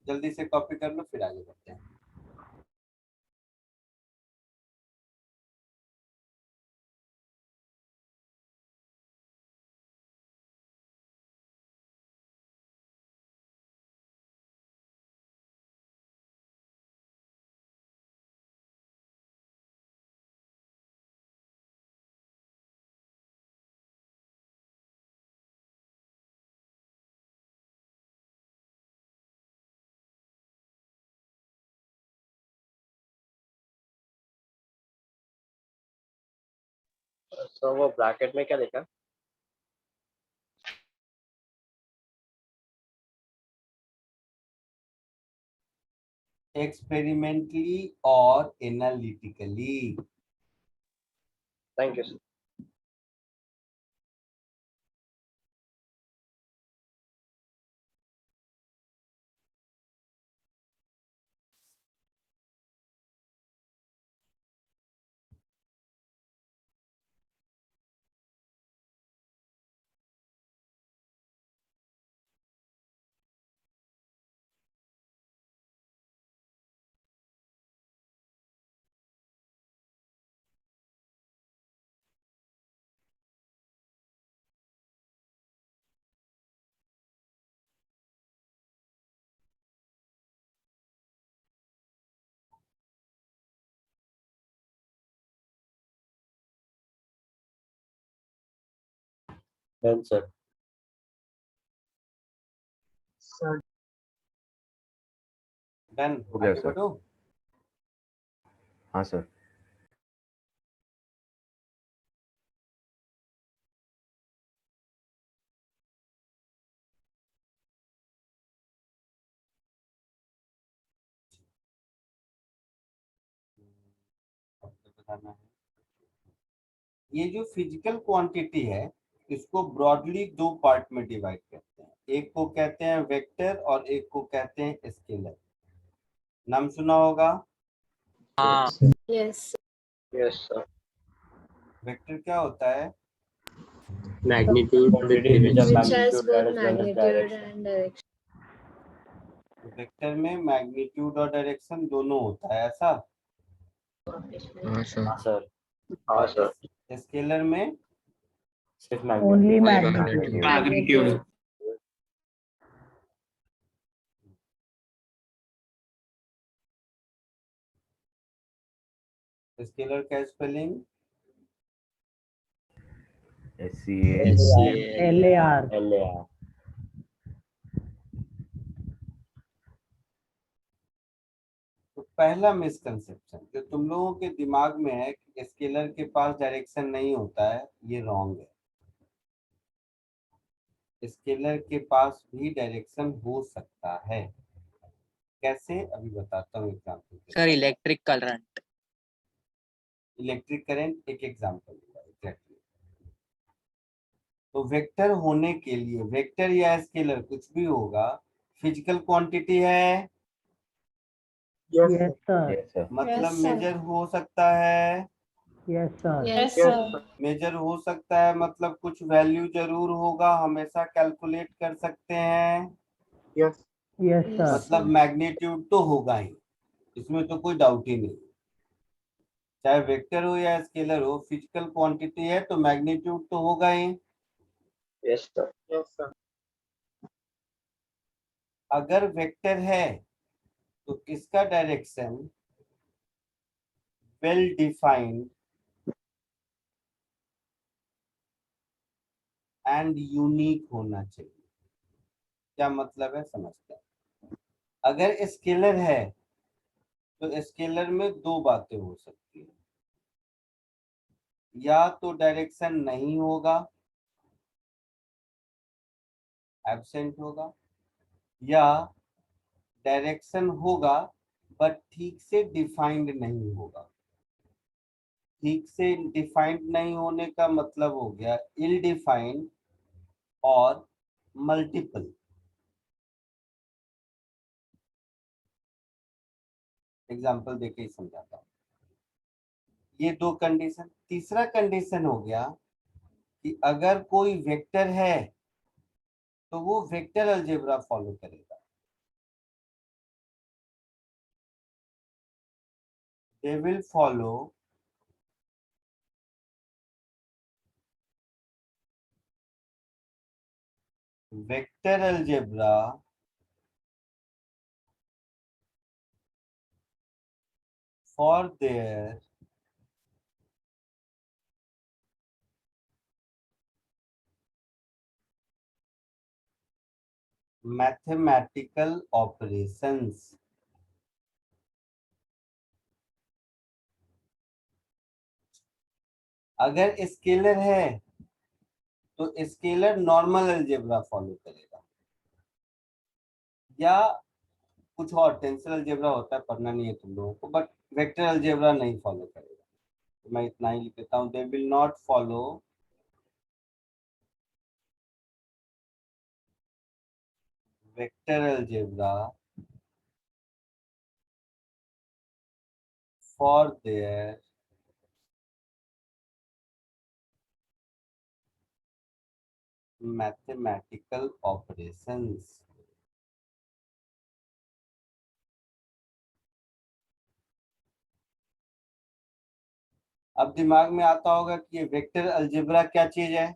जल्दी से कॉपी कर लो फिर आगे बढ़ते हैं। तो वो ब्रैकेट में क्या लिखा? एक्सपेरिमेंटली और analytically. Thank you sir. Done sir. Sir done, हो गया आगे सर। बढ़ो। हाँ सर। बताना है ये जो फिजिकल क्वांटिटी है इसको ब्रॉडली दो पार्ट में डिवाइड करते हैं, एक को कहते हैं वेक्टर और एक को कहते हैं स्केलर। नाम सुना होगा। हाँ। Yes. Yes sir. वेक्टर क्या होता है? Magnitude quantity which Which has magnitude both as well as magnitude direction. and direction. Vector में मैग्नीट्यूड और डायरेक्शन दोनों होता है, ऐसा। हाँ सर। हाँ सर। हाँ सर। स्केलर में सिर्फ Only magnitude. magnitude. Magnitude. Scalar का स्पेलिंग LAR. LAR। तो पहला मिसकंसेप्शन जो तुम लोगों के दिमाग में है कि स्केलर के पास डायरेक्शन नहीं होता है, ये रॉन्ग है। स्केलर के पास भी डायरेक्शन हो सकता है। कैसे, अभी बताता हूँ एग्जाम्पल के sir electric current. Electric current एक एग्जाम्पल हुआ एग्जैक्टली। तो वेक्टर होने के लिए, वेक्टर या स्केलर कुछ भी होगा, फिजिकल क्वांटिटी है। Yes, sir. Yes sir. मतलब Yes, sir. मेजर हो सकता है। Yes, sir. Yes, sir. Measure हो सकता है मतलब कुछ वैल्यू जरूर होगा, हमेशा कैलकुलेट कर सकते हैं। यस। Yes, sir. मतलब मैग्नीट्यूड तो होगा ही, इसमें तो कोई डाउट ही नहीं। चाहे वेक्टर हो या स्केलर हो, फिजिकल क्वांटिटी है तो मैग्नीट्यूड तो होगा ही। Yes sir. Yes sir. अगर वेक्टर है तो इसका direction well defined and unique होना चाहिए। क्या मतलब है समझते हैं। अगर स्केलर है तो स्केलर में दो बातें हो सकती है, या तो डायरेक्शन नहीं होगा, एब्सेंट होगा, या डायरेक्शन होगा बट ठीक से डिफाइंड नहीं होगा। ठीक से डिफाइंड नहीं होने का मतलब हो गया इल डिफाइंड और मल्टीपल। एग्जाम्पल देके ही समझाता हूँ। ये दो कंडीशन। तीसरा कंडीशन हो गया कि अगर कोई वेक्टर है तो वो वेक्टर अलजेब्रा फॉलो करेगा। They will follow vector algebra for their mathematical operations। अगर स्केलर है तो स्केलर नॉर्मल अलजेब्रा फॉलो करेगा, या कुछ और टेंसर अलजेब्रा होता है, पढ़ना नहीं है तुम लोगों को, बट वेक्टर अलजेब्रा नहीं फॉलो करेगा। तो मैं इतना ही लिख देता हूँ, they will not follow vector algebra for their mathematical operations. अब दिमाग में आता होगा कि ये वेक्टर अलजेब्रा क्या चीज है।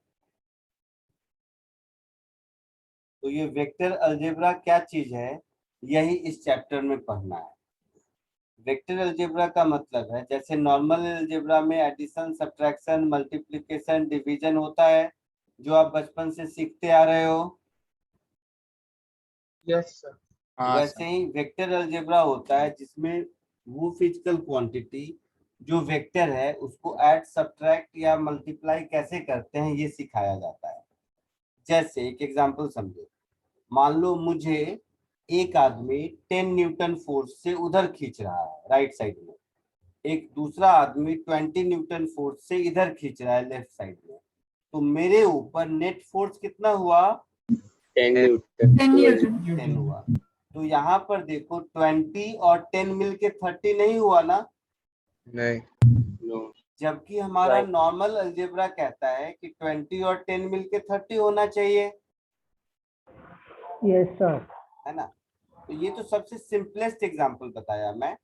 तो ये वेक्टर अलजेब्रा क्या चीज है, यही इस चैप्टर में पढ़ना है। वेक्टर अलजेब्रा का मतलब है, जैसे नॉर्मल अलजेब्रा में एडिशन, सब्ट्रैक्शन, मल्टीप्लिकेशन, डिवीजन होता है, जो आप बचपन से सीखते आ रहे हो। Yes sir. वैसे ही वेक्टर अलजेब्रा होता है जिसमें वो फिजिकल क्वांटिटी जो वेक्टर है उसको ऐड, सब्ट्रैक्ट या मल्टीप्लाई कैसे करते हैं ये सिखाया जाता है। जैसे एक एग्जांपल समझो, मान लो मुझे एक आदमी 10 न्यूटन फोर्स से उधर खींच रहा है राइट साइड में, एक दूसरा आदमी 20 न्यूटन फोर्स से इधर खींच रहा है लेफ्ट साइड में, तो मेरे ऊपर नेट फोर्स कितना हुआ? 10 न्यूटन। 10 हुआ। तो यहाँ पर देखो 20 और 10 मिलके 30 नहीं हुआ ना? नहीं। जबकि हमारा Right. नॉर्मल अलजेब्रा कहता है कि 20 और 10 मिलके 30 होना चाहिए, यस सर। है ना? तो ये तो सबसे सिंपलेस्ट एग्जांपल बताया मैं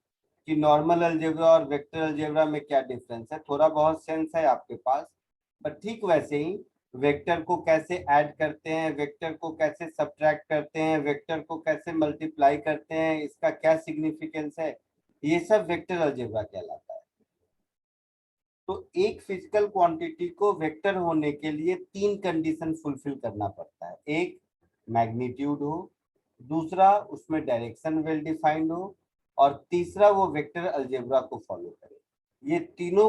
कि नॉर्मल अलजेब्रा और वेक्टर अलजेब्रा में क्या डिफरेंस है। थोड़ा बहुत सेंस है आपके पास, पर ठीक वैसे ही वेक्टर को कैसे ऐड करते हैं, वेक्टर को कैसे सब्ट्रैक्ट करते हैं, वेक्टर को कैसे मल्टीप्लाई करते हैं, इसका क्या सिग्निफिकेंस है, ये सब वेक्टर अलजेब्रा कहलाता है। तो एक फिजिकल क्वांटिटी को वेक्टर होने के लिए 3 कंडीशन फुलफिल करना पड़ता है। एक, मैग्नीट्यूड हो, दूसरा उसमें डायरेक्शन वेल डिफाइंड हो, और तीसरा वो वेक्टर अलजेब्रा को फॉलो करे। ये तीनों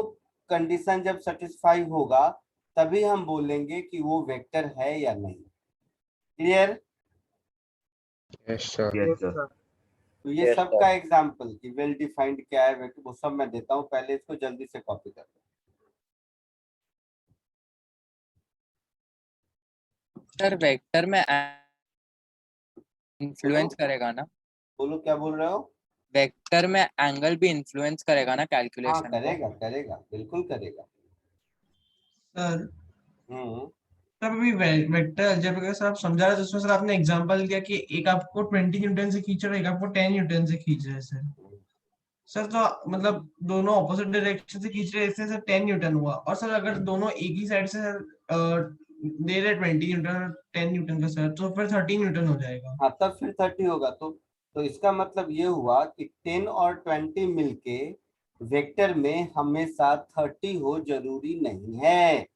कंडीशन जब सेटिस्फाई होगा तभी हम बोलेंगे कि वो वेक्टर है या नहीं। Clear? Yes sir. Yes sir. तो ये सबका एग्जांपल कि वेल डिफाइंड क्या है वेक्टर, वो सब मैं देता हूँ। पहले इसको जल्दी से कॉपी कर लो। सर वेक्टर में इन्फ्लुएंस करेगा ना? बोलो क्या बोल रहे हो? वेक्टर में एंगल भी इन्फ्लुएंस करेगा ना हाँ कैलकुलेशन को? करेगा, करेगा, बिल्कुल करेगा। सर सर अभी वेक्टर अलजेब्रा का सर आप समझा रहे थे, उसमें सर आपने एग्जांपल दिया कि एक आपको 20 न्यूटन से खींच रहा है, एक आपको 10 न्यूटन से खींच रहा है सर। सर तो मतलब दोनों ऑपोजिट डायरेक्शन से खींच रहे हैं, इससे सर 10 न्यूटन हुआ। और सर अगर दोनों एक ही साइड से सर दे रहे 20 न्यूटन और 10 न्यूटन का सर, तो फिर 30 न्यूटन हो जाएगा। हाँ तब फिर 30 होगा। तो इसका मतलब ये हुआ कि 10 और 20 मिलके वेक्टर में हमेशा 30 हो जरूरी नहीं है।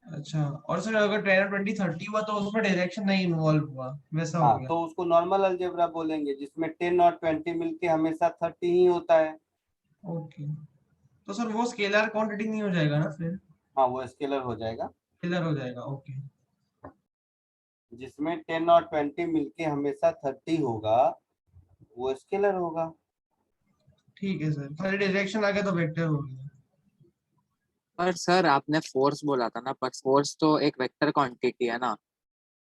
अच्छा, और सर अगर 10 और 20 30 हुआ तो उसमें डायरेक्शन नहीं इन्वॉल्व हुआ, वैसा हो हाँ गया। तो उसको नॉर्मल अलजेब्रा बोलेंगे जिसमें 10 और 20 मिलके हमेशा 30 ही होता है। ओके, तो सर वो स्केलर क्वांटिटी नहीं हो जाएगा ना फिर? हाँ वो स्केलर हो जाएगा। स्केलर हो जाएगा, ओके। जिसमें 10 और 20 मिलके हमेशा 30 होगा वो स्केलर होगा। ठीक है सर, खाली डायरेक्शन आ गया तो वेक्टर हो गया। पर सर आपने फोर्स बोला था ना, पर फोर्स तो एक वेक्टर क्वांटिटी है ना?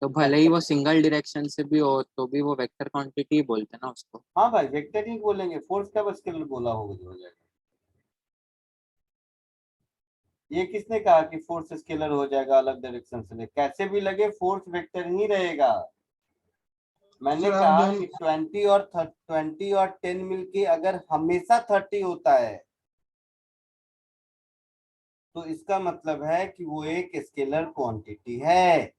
तो भले ही वो सिंगल डायरेक्शन से भी हो तो भी वो वेक्टर क्वांटिटी बोलते हैं ना उसको। हाँ भाई वेक्टर ही बोलेंगे, फोर्स कब स्केलर बोला होगा जो हो जाएगा। ये किसने कहा कि फोर्स स्केलर हो जाएगा अलग डायरेक्शन से? कैसे भी लगे फोर्स वेक्टर ही रहेगा। मैंने सर, आप कहा दोनों- कि 20 और 10 मिलके अगर हमेशा 30 होता है तो इसका मतलब है कि वो एक स्केलर क्वांटिटी है।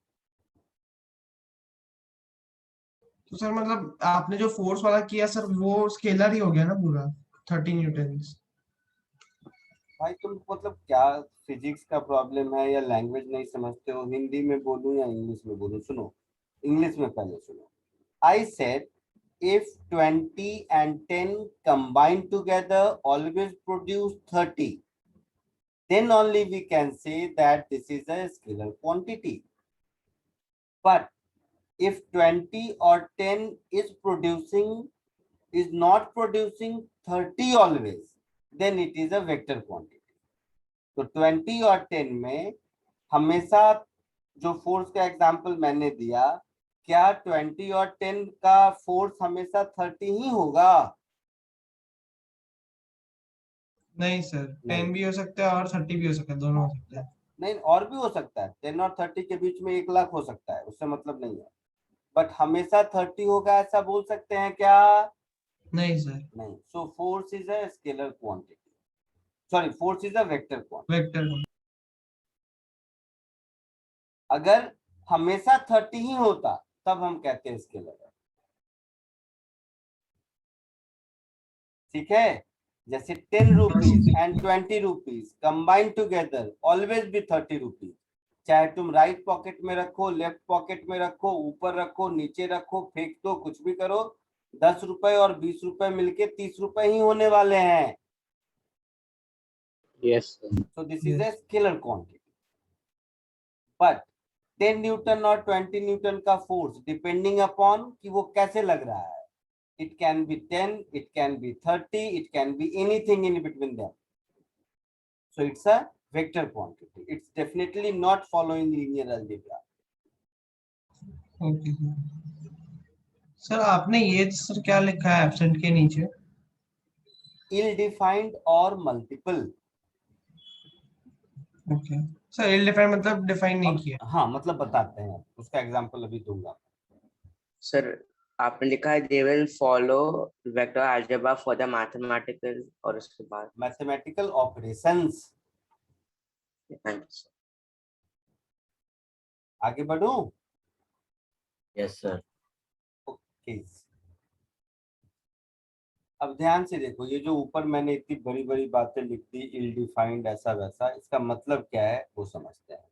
तो सर मतलब आपने जो फोर्स वाला किया सर वो स्केलर ही हो गया ना पूरा 30 न्यूटन। भाई तुम मतलब क्या फिजिक्स का प्रॉब्लम है या लैंग्वेज नहीं समझते हो? हिंदी में बोलूं या इंग्लिश में बोलूं? सुनो, इंग्लिश में पहले सुनो। I said if 20 and 10 combined together always produce 30, then only we can say that this is a scalar quantity. But if 20 or 10 is not producing 30 always, then it is a vector quantity. तो 20 और 10 में हमेशा जो फोर्स का एग्जांपल मैंने दिया, क्या 20 और 10 का फोर्स हमेशा 30 ही होगा? नहीं सर, 10 भी हो सकता है और 30 भी हो सकता है, दोनों हो सकता है। नहीं, और भी हो सकता है। 10 और 30 के बीच में 1 लाख हो सकता है, उससे मतलब नहीं है। बट हमेशा 30 होगा ऐसा बोल सकते हैं क्या? नहीं सर। नहीं। So force is a scalar quantity, sorry force is a vector quantity. Vector. अगर हमेशा 30 ही होता तब हम कहते हैं स्केलर है। ठीक है, जैसे 10 rupees and 20 rupees combined together always भी 30 रुपीज। चाहे तुम राइट पॉकेट में रखो, लेफ्ट पॉकेट में रखो, ऊपर रखो, नीचे रखो, फेंक दो, कुछ भी करो, 10 रुपए और 20 रुपए मिलके 30 रुपए ही होने वाले हैं। Yes so this is a scalar quantity. But 10 Newton और 20 न्यूटन का फोर्स डिपेंडिंग अपॉन कि वो कैसे लग रहा है। It can be 10, it can be 30, it can be anything in between them. So it's a vector quantity. It's definitely not following linear algebra. Okay sir, आपने ये सर क्या लिखा है एब्सेंट के नीचे? Ill-defined or multiple. Okay sir, ill define मतलब डिफाइन नहीं किया। हाँ मतलब बताते हैं, उसका एग्जांपल अभी दूंगा। सर आपने लिखा है they will follow vector algebra for the mathematical, और उसके बाद मैथमेटिकल ऑपरेशंस। आगे बढ़ूं? Yes sir. ओके, अब ध्यान से देखो, ये जो ऊपर मैंने इतनी बड़ी बड़ी बातें लिख दी, इल डिफाइंड ऐसा वैसा, इसका मतलब क्या है वो समझते हैं।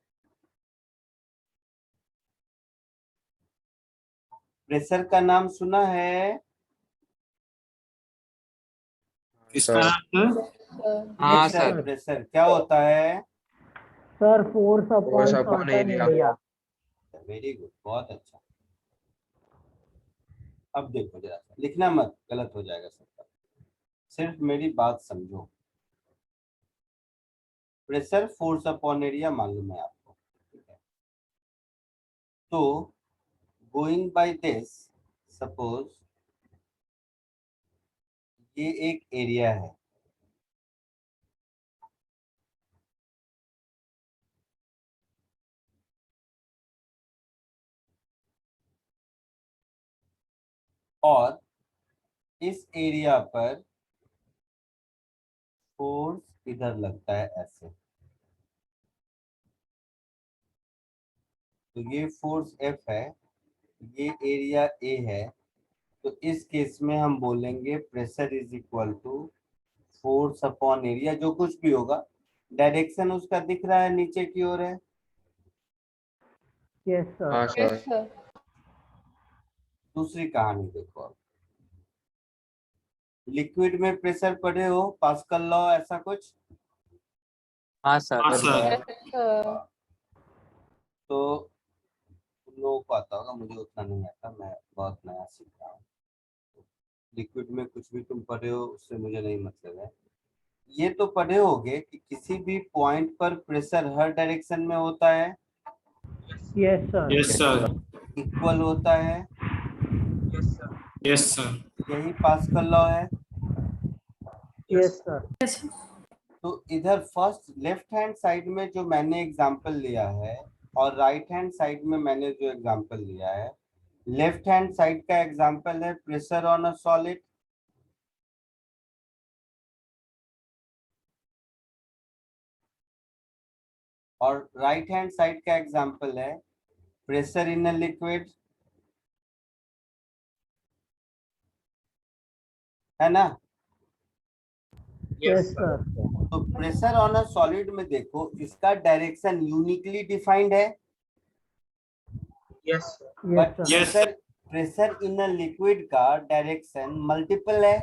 प्रेशर का नाम सुना है? किसका नाम सर? हाँ प्रेशर, सर। प्रेशर क्या होता है? Sir force Force upon upon certain area. Area. Very good, बहुत अच्छा। अब देखो जरा सा, लिखना मत, गलत हो जाएगा सबका, सिर्फ मेरी बात समझो। प्रेशर फोर्स अपॉन एरिया मालूम है आपको, ठीक है? तो गोइंग बाय दिस, सपोज ये एक एरिया है, और इस एरिया पर फोर्स इधर लगता है ऐसे, तो ये फोर्स F है, ये एरिया A है। तो इस केस में हम बोलेंगे pressure is equal to force upon area, जो कुछ भी होगा। डायरेक्शन उसका दिख रहा है, नीचे की ओर है। Yes sir. हाँ सर। दूसरी कहानी देखो, अब लिक्विड में प्रेशर पढ़े हो, पास्कल लॉ ऐसा कुछ? हाँ सर। हाँ सर। तो तुम लोगों को आता होगा, मुझे उतना नहीं आता, मैं बहुत नया सीख रहा हूँ। लिक्विड में कुछ भी तुम पढ़े हो उससे मुझे नहीं मतलब है। ये तो पढ़े होगे कि किसी भी पॉइंट पर प्रेशर हर डायरेक्शन में होता है। Yes sir. Yes sir. Equal होता है, यस सर। यही पास्कल लॉ है। Yes sir. तो इधर फर्स्ट लेफ्ट हैंड साइड में जो मैंने एग्जांपल लिया है और राइट हैंड साइड में मैंने जो एग्जांपल लिया है, लेफ्ट हैंड साइड का एग्जांपल है प्रेशर ऑन अ सॉलिड, और राइट हैंड साइड का एग्जांपल है प्रेशर इन अ लिक्विड, है ना। Yes sir. तो प्रेशर ऑन अ सॉलिड में देखो, इसका डायरेक्शन यूनिकली डिफाइंड है, yes but yes sir. Pressure in a liquid का डायरेक्शन मल्टीपल है।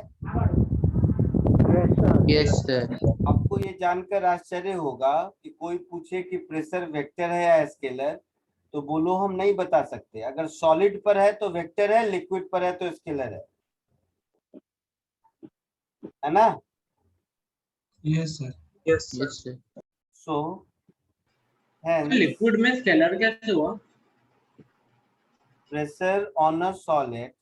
Yes sir. Yes sir. आपको ये जानकर आश्चर्य होगा कि कोई पूछे कि प्रेशर वेक्टर है या स्केलर, तो बोलो हम नहीं बता सकते। अगर सॉलिड पर है तो वेक्टर है, लिक्विड पर है तो स्केलर है ना। Yes sir. Yes yes sir. Sir. So hence liquid में स्केलर कैसे हुआ? pressure on a solid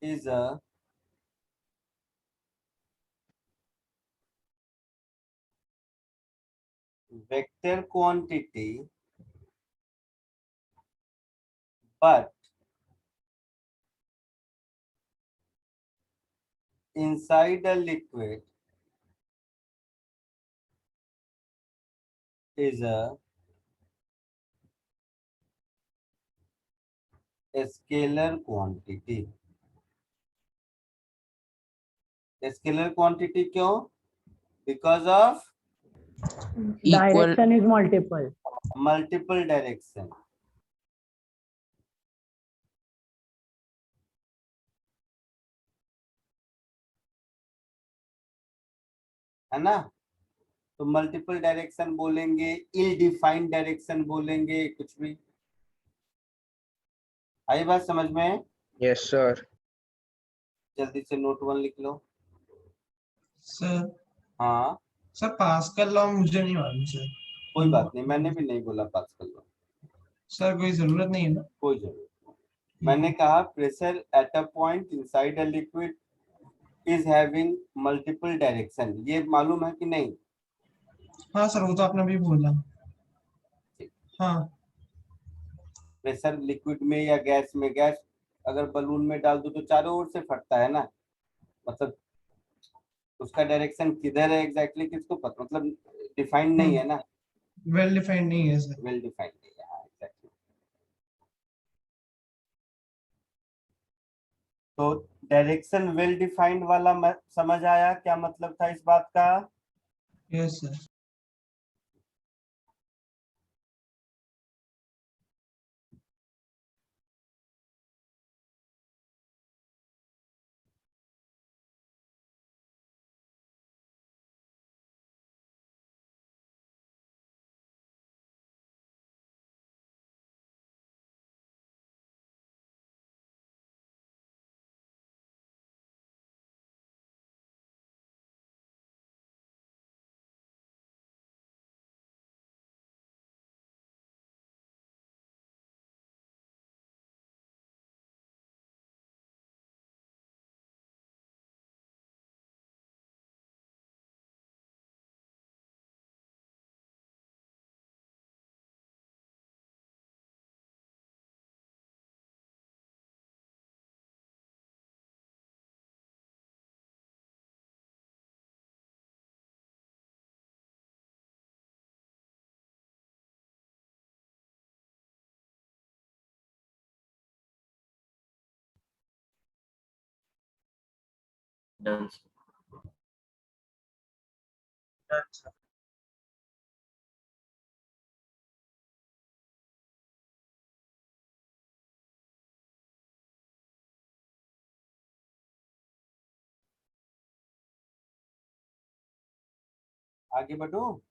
is a vector quantity, but inside a liquid is a scalar quantity. Scalar quantity क्यों? Because of Equal. Direction is multiple. multiple direction. है ना। तो मल्टीपल डायरेक्शन बोलेंगे, इल डिफाइंड डायरेक्शन बोलेंगे, कुछ भी। आई बात समझ में? Yes sir. जल्दी से नोट 1 लिख लो। सर हाँ सर पास्कल लॉ मुझे नहीं मालूम सर। कोई बात नहीं, मैंने भी नहीं बोला पास्कल लॉ, सर कोई जरूरत नहीं है ना। कोई जरूरत नहीं। मैंने कहा pressure at a point inside a liquid is having multiple direction, ये मालूम है कि नहीं? हाँ सर वो तो आपने भी बोला। हाँ प्रेशर लिक्विड में या गैस में, गैस अगर बलून में डाल दो तो चारों ओर से फटता है ना, मतलब उसका डायरेक्शन किधर है एग्जैक्टली किसको पता, मतलब डिफाइंड नहीं है ना, वेल डिफाइंड नहीं है सर। वेल डिफाइंड नहीं है। हाँ एग्जैक्टली। तो डायरेक्शन वेल डिफाइंड वाला समझ आया क्या मतलब था इस बात का? Yes sir. Done. आगे बढ़ो।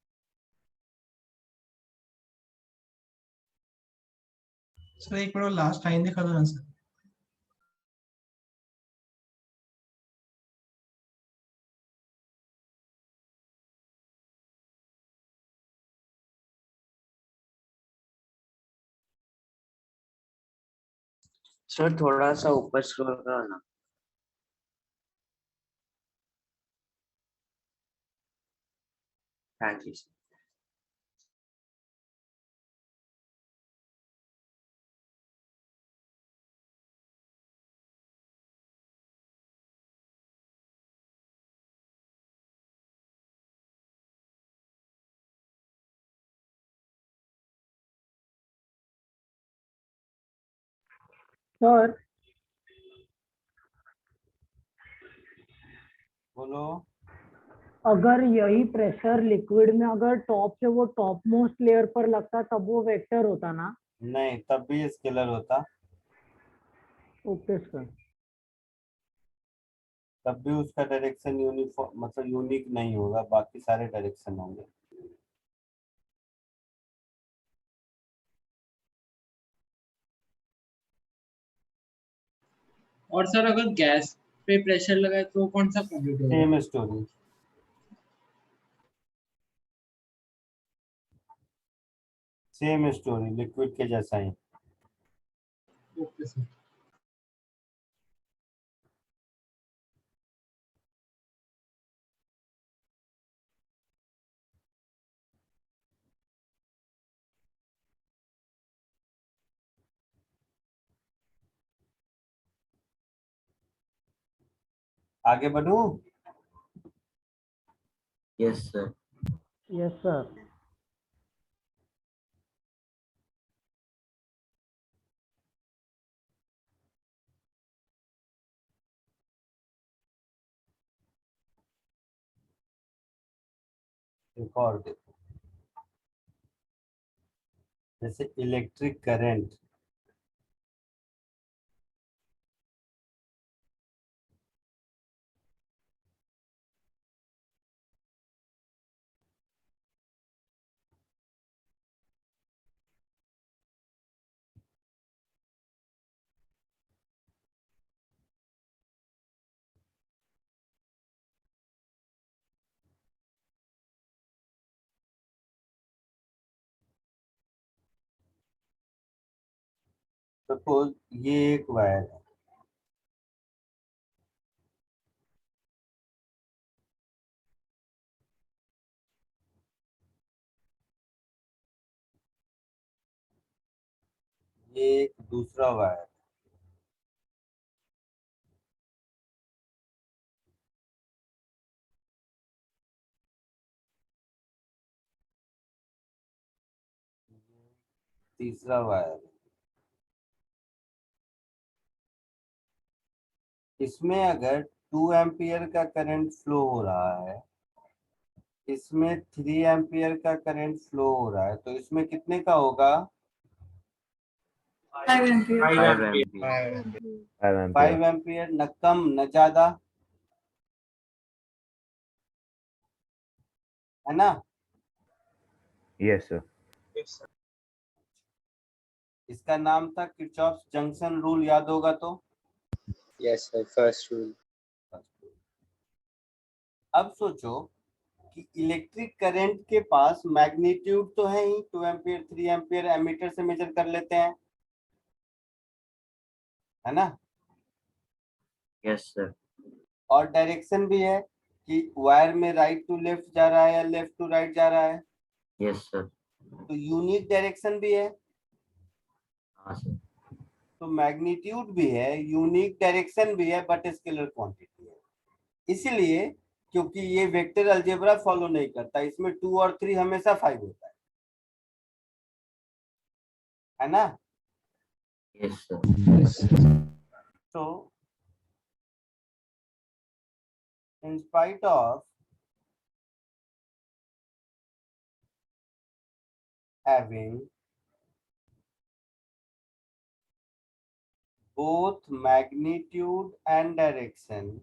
सर एक मिनट लास्ट लाइन दिखा दो ना सर। सर थोड़ा सा ऊपर स्क्रॉल करो ना। Thank you. सर बोलो। अगर यही प्रेशर लिक्विड में अगर टॉप से वो टॉप मोस्ट लेयर पर लगता तब वो वेक्टर होता ना? नहीं, तब भी स्केलर होता। Okay sir. तब भी उसका डायरेक्शन यूनिफॉर्म मतलब यूनिक नहीं होगा, बाकी सारे डायरेक्शन होंगे। और सर अगर गैस पे प्रेशर लगाए तो कौन सा कंप्लीट होगा? Same story. Same story, liquid के जैसा ही। Okay sir. आगे बढ़ूं? Yes sir. Yes sir. एक और देखो, जैसे इलेक्ट्रिक करंट, सपोज ये एक वायर है, ये एक दूसरा वायर, तीसरा वायर। इसमें अगर 2 एम्पियर का करंट फ्लो हो रहा है, इसमें 3 एम्पियर का करंट फ्लो हो रहा है, तो इसमें कितने का होगा? 5 एम्पियर। 5 एम्पियर। 5 एम्पियर, न कम न ज्यादा, है ना? Yes sir. इसका नाम था किरचॉफ्स जंक्शन रूल, याद होगा तो। Yes sir, first rule. अब सोचो कि इलेक्ट्रिक करंट के पास मैग्नीट्यूड तो है ही, 2 एम्पियर 3 एम्पियर एमीटर से मेजर कर लेते हैं, है ना? Yes sir. और डायरेक्शन भी है कि वायर में राइट टू लेफ्ट जा रहा है या लेफ्ट टू राइट जा रहा है। Yes sir. तो यूनिक डायरेक्शन भी है। हाँ सर। तो मैग्नीट्यूड भी है, यूनिक डायरेक्शन भी है, बट स्केलर क्वांटिटी है। इसलिए क्योंकि ये वेक्टर अलजेब्रा फॉलो नहीं करता, इसमें 2 और 3 हमेशा 5 होता है ना? Yes sir. तो in spite of having both magnitude and direction,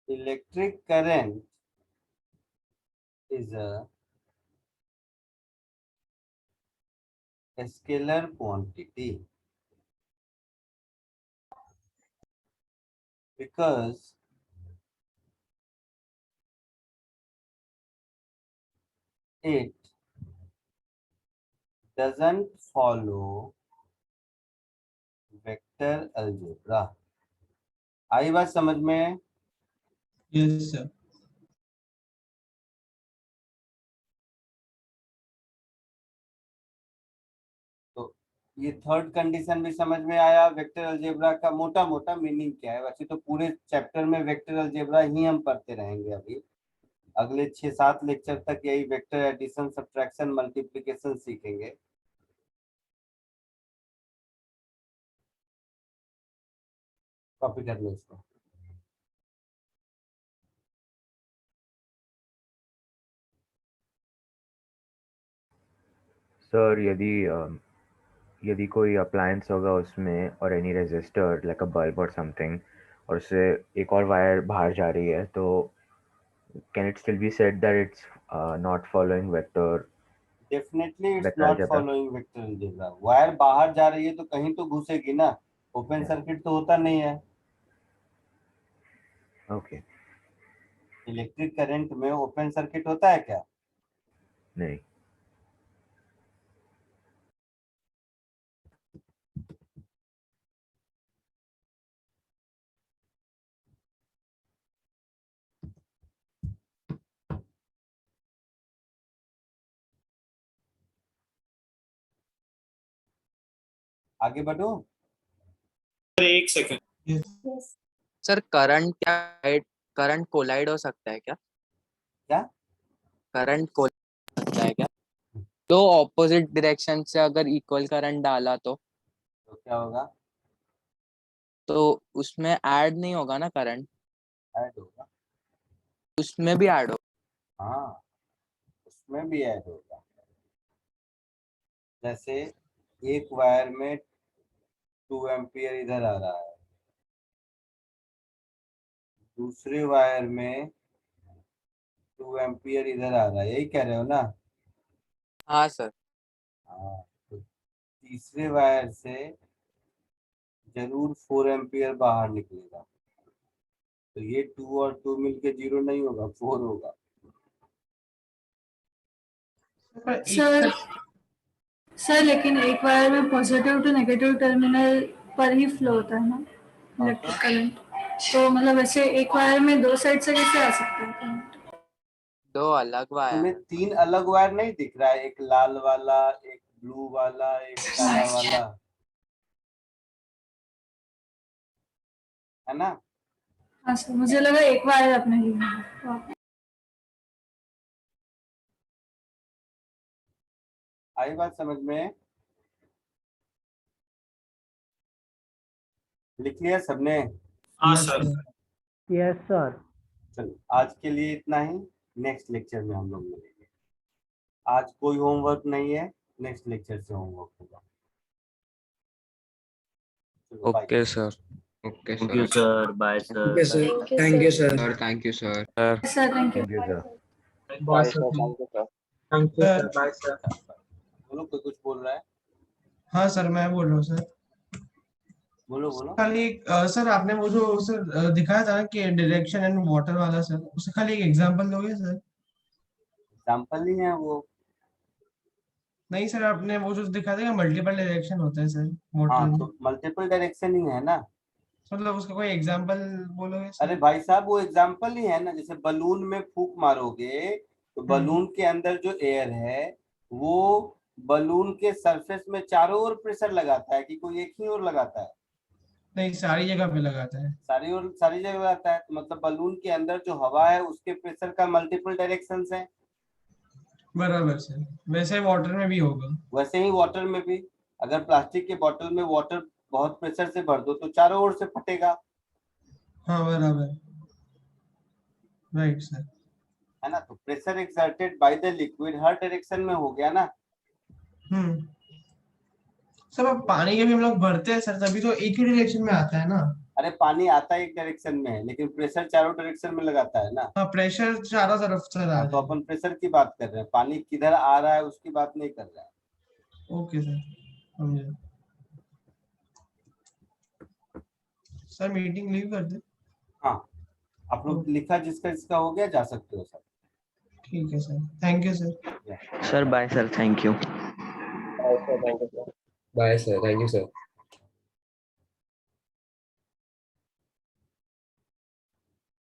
electric current is a scalar quantity, because it doesn't follow vector algebra. आई बात समझ में? Yes sir. तो ये थर्ड कंडीशन भी समझ में आया। वेक्टर अलजेब्रा का मोटा मोटा मीनिंग क्या है? वैसे तो पूरे चैप्टर में वेक्टर अलजेब्रा ही हम पढ़ते रहेंगे। अभी अगले 6-7 लेक्चर तक यही वेक्टर एडिशन, सब्ट्रैक्शन, मल्टीप्लिकेशन सीखेंगे। कॉपी कर लो इसको। सर यदि कोई अप्लायंस होगा उसमें और any resistor like a bulb और समथिंग, और उससे एक और वायर बाहर जा रही है, तो can it still be said that it's not following vector definitely it's vector not algebra? Following vector algebra. Wire बाहर जा रही है तो कहीं तो घुसेगी ना, ओपन सर्किट तो होता नहीं है। ओके। इलेक्ट्रिक करंट में ओपन सर्किट होता है क्या? नहीं। आगे बढ़ो। एक सेकंड सर करंट कोलाइड हो सकता है क्या? क्या करंट कोलाइड सकता है क्या? दो ऑपोजिट डायरेक्शन से अगर इक्वल करंट डाला तो क्या होगा? तो उसमें ऐड नहीं होगा ना करंट? ऐड होगा। उसमें भी ऐड होगा। हाँ, उसमें भी ऐड होगा। जैसे एक वायर में 2 एम्पियर इधर आ रहा है, दूसरे वायर में 2 एम्पियर इधर आ रहा है, यही कह रहे हो ना? हाँ सर। हाँ, तो तीसरे वायर से जरूर 4 एम्पियर बाहर निकलेगा। तो ये 2 और 2 मिलके 0 नहीं होगा, 4 होगा। सर सर लेकिन एक वायर में पॉजिटिव टू नेगेटिव टर्मिनल पर ही फ्लो होता है ना इलेक्ट्रिक करंट, तो मतलब ऐसे एक वायर में दो साइड से कैसे आ सकता है करंट? दो अलग वायर। तुम्हें 3 अलग वायर नहीं दिख रहा है? एक लाल वाला, एक ब्लू वाला, एक काला वाला, है ना? हाँ सर, मुझे लगा एक वायर अपने लिए। आई बात समझ में? लिख लिया सबने? हाँ सर। Yes sir. चलो आज के लिए इतना ही, नेक्स्ट लेक्चर में हम लोग मिलेंगे। आज कोई होमवर्क नहीं है, नेक्स्ट लेक्चर से होमवर्क होगा। Okay sir. Okay thank you sir, bye sir. Okay sir, thank you sir. Thank you sir. Sir thank you. Thank you sir. Bye sir. Thank you sir. Bye sir. बोलो, कोई कुछ बोल रहा है? हाँ सर, मैं बोल रहा हूँ सर। बोलो बोलो। खाली सर आपने वो जो सर दिखाया था कि डायरेक्शन एंड वाटर वाला, सर उससे खाली एक एग्जांपल दोगे सर? एग्जांपल नहीं है वो। नहीं सर, आपने वो जो दिखाया था मल्टीपल डायरेक्शन होता है सर वाटर हाँ, में, तो मल्टीपल डायरेक्शन ही है ना। मतलब उसका कोई एग्जांपल बोलोगे सर? अरे भाई साहब, वो एग्जांपल ही है ना। जैसे बलून में फूंक मारोगे तो बलून के अंदर जो एयर है वो बलून के सरफेस में चारों ओर प्रेशर लगाता है कि कोई एक ही ओर लगाता है? नहीं, सारी जगह पे लगाता है। सारी जगह लगाता है। तो मतलब बलून के अंदर जो हवा है उसके प्रेशर का मल्टीपल डायरेक्शंस है। बराबर सर, वैसे वाटर में भी होगा। वैसे ही वाटर में भी, अगर प्लास्टिक के बोतल में वाटर बहुत प्रेशर से भर दो तो चारों ओर से फटेगा, हाँ बराबर, राइट सर। है ना? तो pressure exerted by the liquid her direction में हो गया ना। सर अब पानी के भी हम लोग भरते हैं सर, तभी तो एक ही डायरेक्शन में आता है ना। अरे पानी आता एक डायरेक्शन में है, लेकिन प्रेशर चारों डायरेक्शन में लगाता है ना। हाँ, प्रेशर चारों तरफ सर आ तो अपन प्रेशर की बात कर रहे हैं, पानी किधर आ रहा है उसकी बात नहीं कर रहे हैं। ओके सर, समझे। सर मीटिंग लीव कर दे। हाँ, आप लोग लिखा जिसका जिसका हो गया, जा सकते हो सर। ठीक है sir, thank you sir. Sir bye sir, thank you. Bye sir, thank you sir.